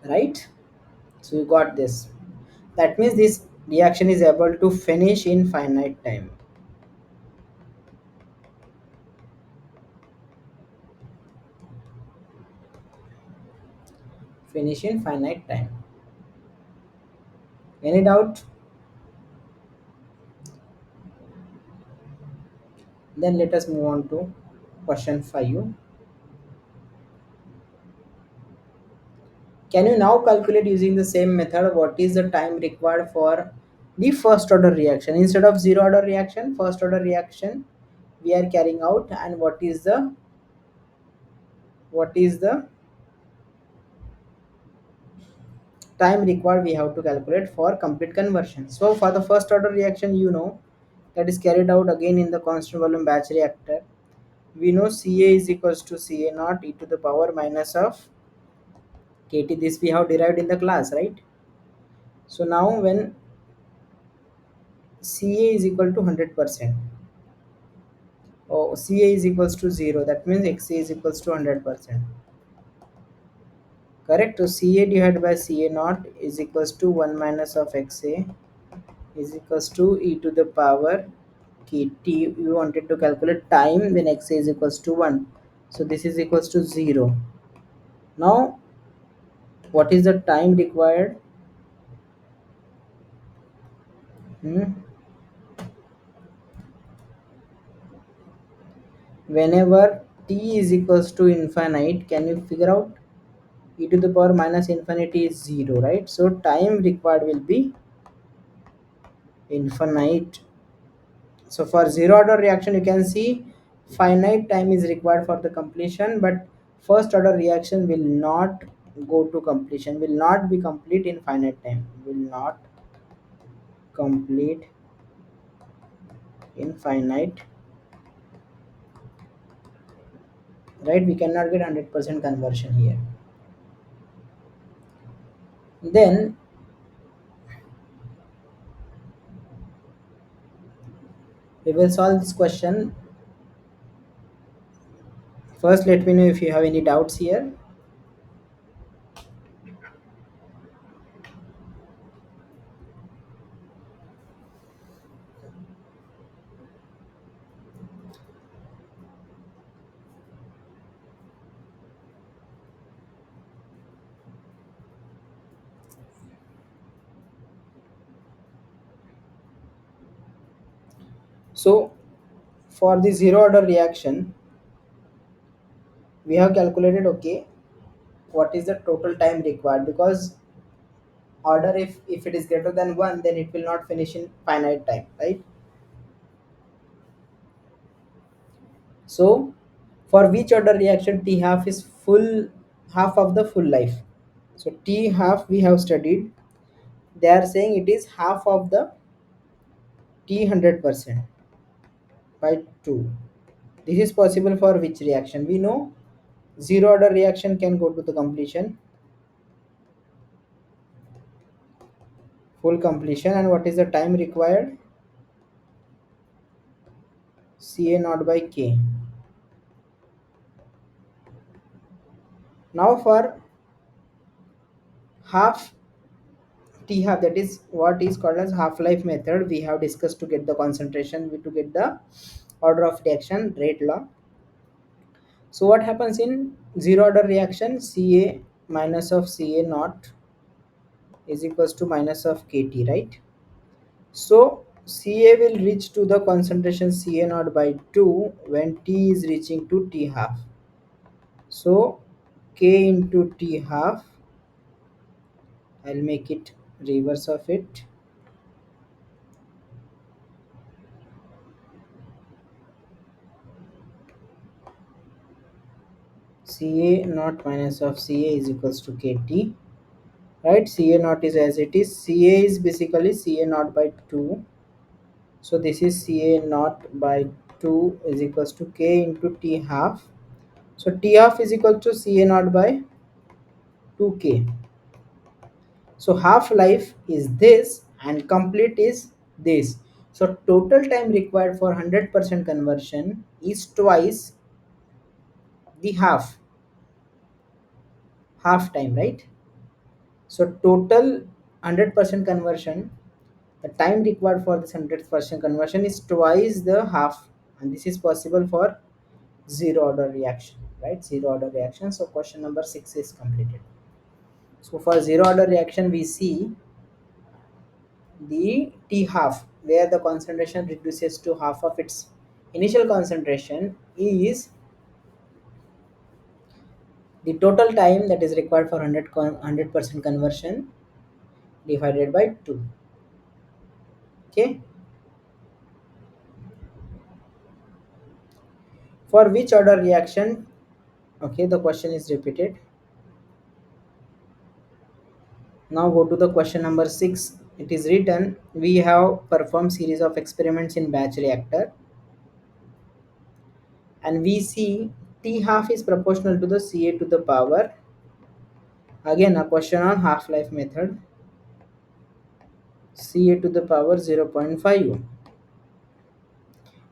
right? So you got this. That means this reaction is able to finish in finite time. Finish in finite time. Any doubt? Then let us move on to question 5. Can you now calculate using the same method what is the time required for the first order reaction? Instead of zero order reaction, first order reaction we are carrying out, and what is the time required we have to calculate for complete conversion. So for the first order reaction, that is carried out again in the constant volume batch reactor. We know Ca is equals to Ca naught e to the power minus of Kt. This we have derived in the class, right? So now when Ca is equal to 100%, Ca is equals to 0, that means Xa is equals to 100%. Correct? So Ca divided by Ca naught is equals to 1 minus of Xa is equals to e to the power Kt. We wanted to calculate time when Xa is equals to 1. So this is equals to 0. Now what is the time required? Hmm? Whenever t is equals to infinite, can you figure out? E to the power minus infinity is 0, right? So time required will be infinite. So for zero order reaction, you can see finite time is required for the completion, but first order reaction will not go to completion, will not be complete in finite time, will not complete in finite, right? We cannot get 100% conversion here. Then we will solve this question. First, let me know if you have any doubts here. So for the zero order reaction, we have calculated, okay, what is the total time required, because order, if it is greater than 1, then it will not finish in finite time, right? So for which order reaction t half is full, half of the full life. So t half we have studied, they are saying it is half of the t 100% by 2. This is possible for which reaction? We know zero order reaction can go to the completion, full completion, and what is the time required? Ca naught by k. Now for half t half, that is what is called as half life method, we have discussed to get the concentration, to get the order of reaction rate law. So what happens in zero order reaction? Ca minus of Ca naught is equals to minus of Kt, right? So Ca will reach to the concentration Ca naught by 2 when T is reaching to T half. So K into T half, I'll make it reverse of it. Ca naught minus of Ca is equals to Kt, right? Ca naught is as it is. Ca is basically Ca naught by 2. So this is Ca naught by 2 is equals to K into T half. So T half is equal to Ca naught by 2K. So half life is this and complete is this. So total time required for 100% conversion is twice the half time, right? So total 100% conversion, the time required for this 100% conversion is twice the half, and this is possible for zero order reaction, right? Zero order reaction. So question number 6 is completed. So for zero order reaction, we see the T half, where the concentration reduces to half of its initial concentration, is the total time that is required for 100% conversion divided by 2. Okay. For which order reaction? Okay, the question is repeated. Now go to the question number 6. It is written, we have performed series of experiments in batch reactor, and we see T half is proportional to the Ca to the power. Again, a question on half-life method. Ca to the power 0.5.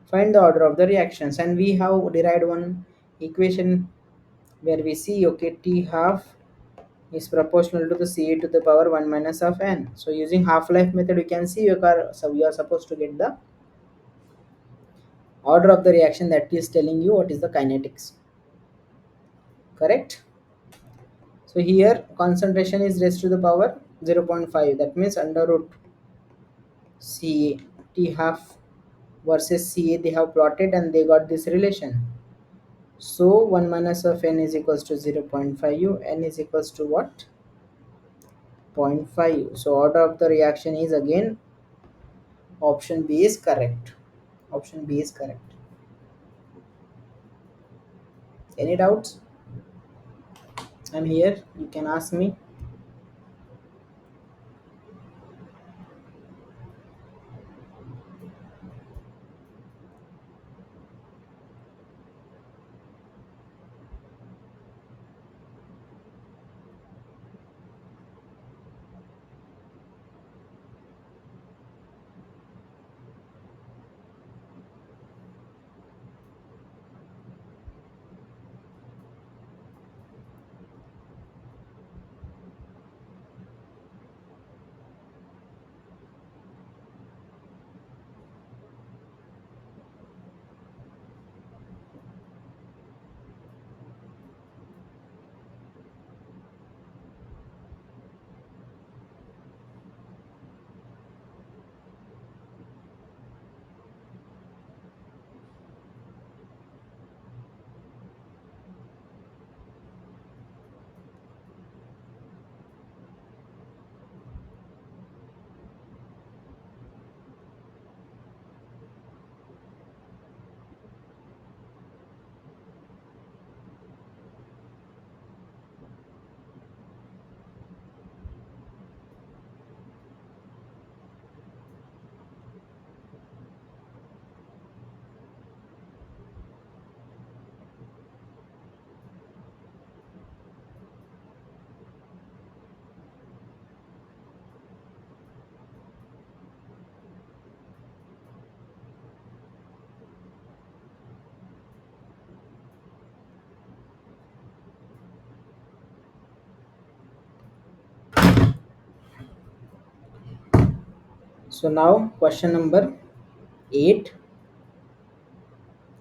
Find the order of the reactions, and we have derived one equation where we see, okay, T half is proportional to the Ca to the power 1 minus of n. So using half-life method, we can see you are supposed to get the order of the reaction, that is telling you what is the kinetics. Correct? So here concentration is raised to the power 0.5, that means under root Ca. T half versus Ca they have plotted and they got this relation. So 1 minus of n is equals to 0.5 u, n is equals to what? 0.5. So order of the reaction is again Option B is correct. Option B is correct. Any doubts? I'm here. You can ask me. So now question number 8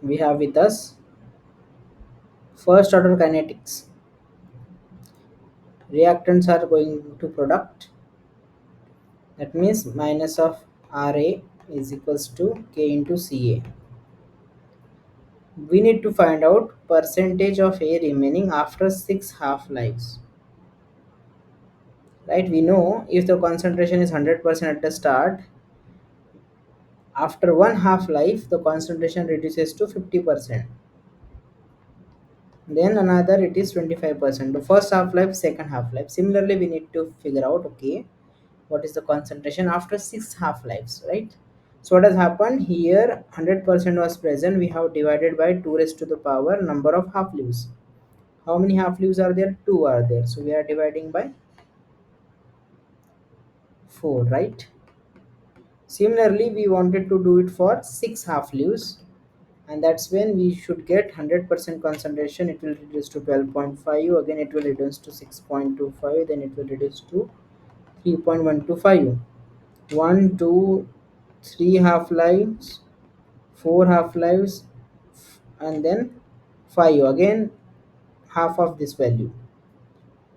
we have with us first order kinetics. Reactants are going to product, that means minus of Ra is equals to K into Ca. We need to find out percentage of A remaining after 6 half lives. Right, we know if the concentration is 100% at the start, after one half life the concentration reduces to 50%, then another it is 25%, the first half life, second half life. Similarly we need to figure out, okay, what is the concentration after 6 half lives, right? So what has happened here, 100% was present, we have divided by 2 raised to the power number of half lives. How many half lives are there? 2 are there, so we are dividing by 4, right? Similarly we wanted to do it for 6 half lives, and that's when we should get 100% concentration. It will reduce to 12.5, again it will reduce to 6.25, then it will reduce to 3.125. 1 2 3 half lives, 4 half lives, and then 5 again, half of this value,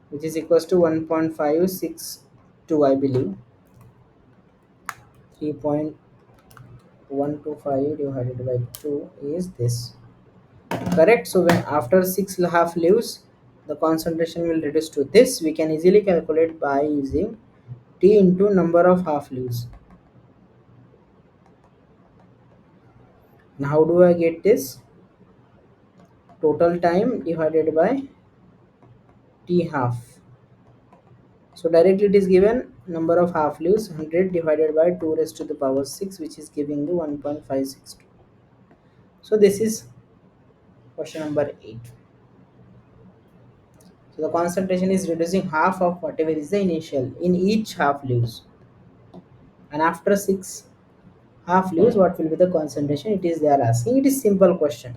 which is equals to 1.562, I believe. 3.125 divided by 2 is this. Correct. So when after 6 half lives the concentration will reduce to this, we can easily calculate by using T into number of half lives. Now how do I get this? Total time divided by T half. So directly it is given number of half lives 100 divided by 2 raised to the power 6, which is giving you 1.562. So this is question number 8. So the concentration is reducing half of whatever is the initial in each half lives, and after 6 half lives what will be the concentration, it is they are asking. It is simple question,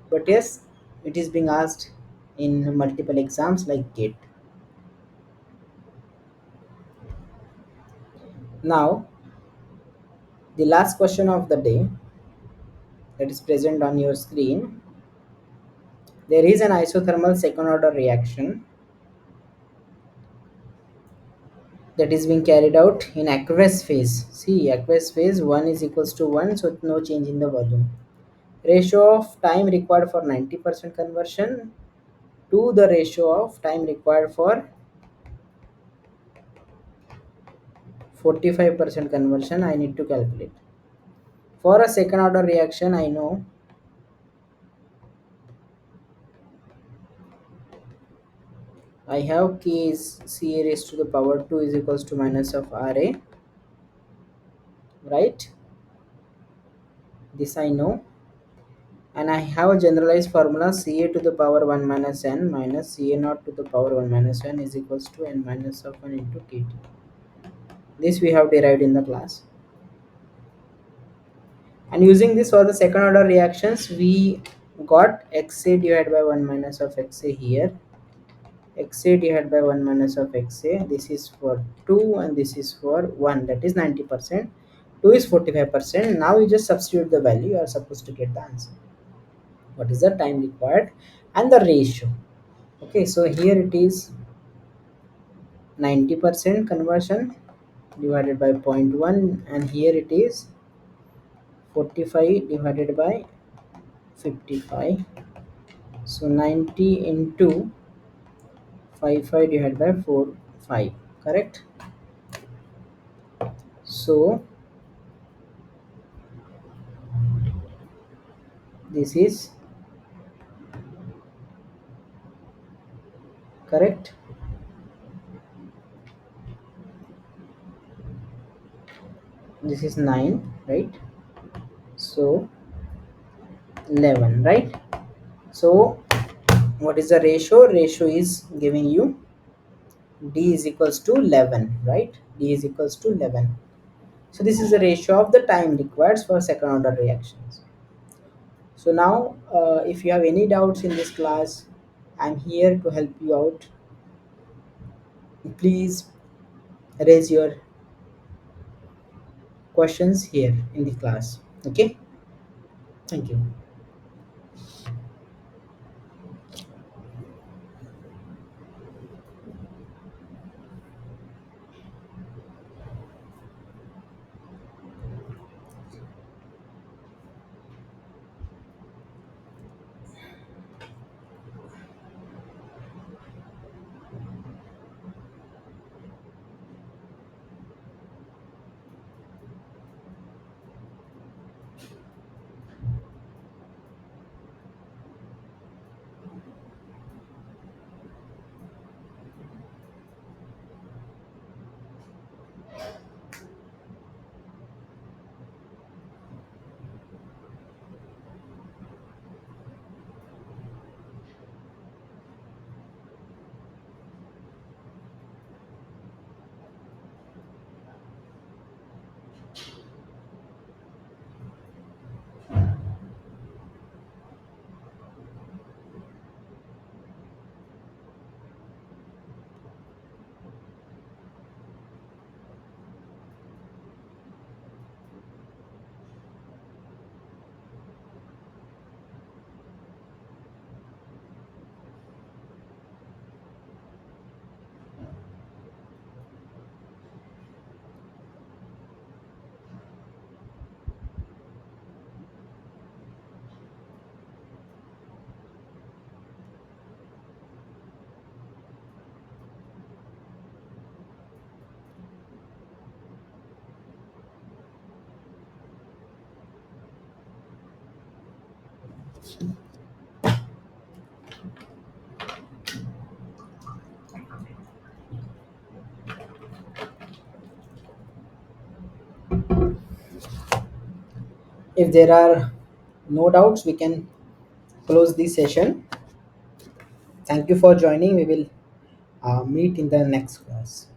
but yes, it is being asked in multiple exams like GATE. Now the last question of the day that is present on your screen, there is an isothermal second order reaction that is being carried out in aqueous phase. See, aqueous phase 1 is equals to 1, so no change in the volume. Ratio of time required for 90% conversion to the ratio of time required for 45% conversion I need to calculate. For a second order reaction, I know I have K is Ca raised to the power 2 is equals to minus of Ra, right? This I know. And I have a generalized formula Ca to the power 1 minus n minus Ca naught to the power 1 minus n is equals to n minus of 1 into Kt. This we have derived in the class. And using this for the second order reactions, we got Xa divided by 1 minus of Xa here. Xa divided by 1 minus of Xa. This is for 2 and this is for 1, that is 90%. 2 is 45%. Now you just substitute the value, you are supposed to get the answer. What is the time required and the ratio? Okay, so here it is 90% conversion divided by zero point 0.1, and here it is 45 divided by 55. So 90 into 55 divided by 4 5, correct? So this is correct. This is 9, right? So 11, right? So what is the ratio? Ratio is giving you D is equals to 11, right? D is equals to 11. So this is the ratio of the time required for second order reactions. So now if you have any doubts in this class, I'm here to help you out. Please raise your questions here in the class. Okay, thank you. If there are no doubts, we can close this session. Thank you for joining. We will meet in the next class.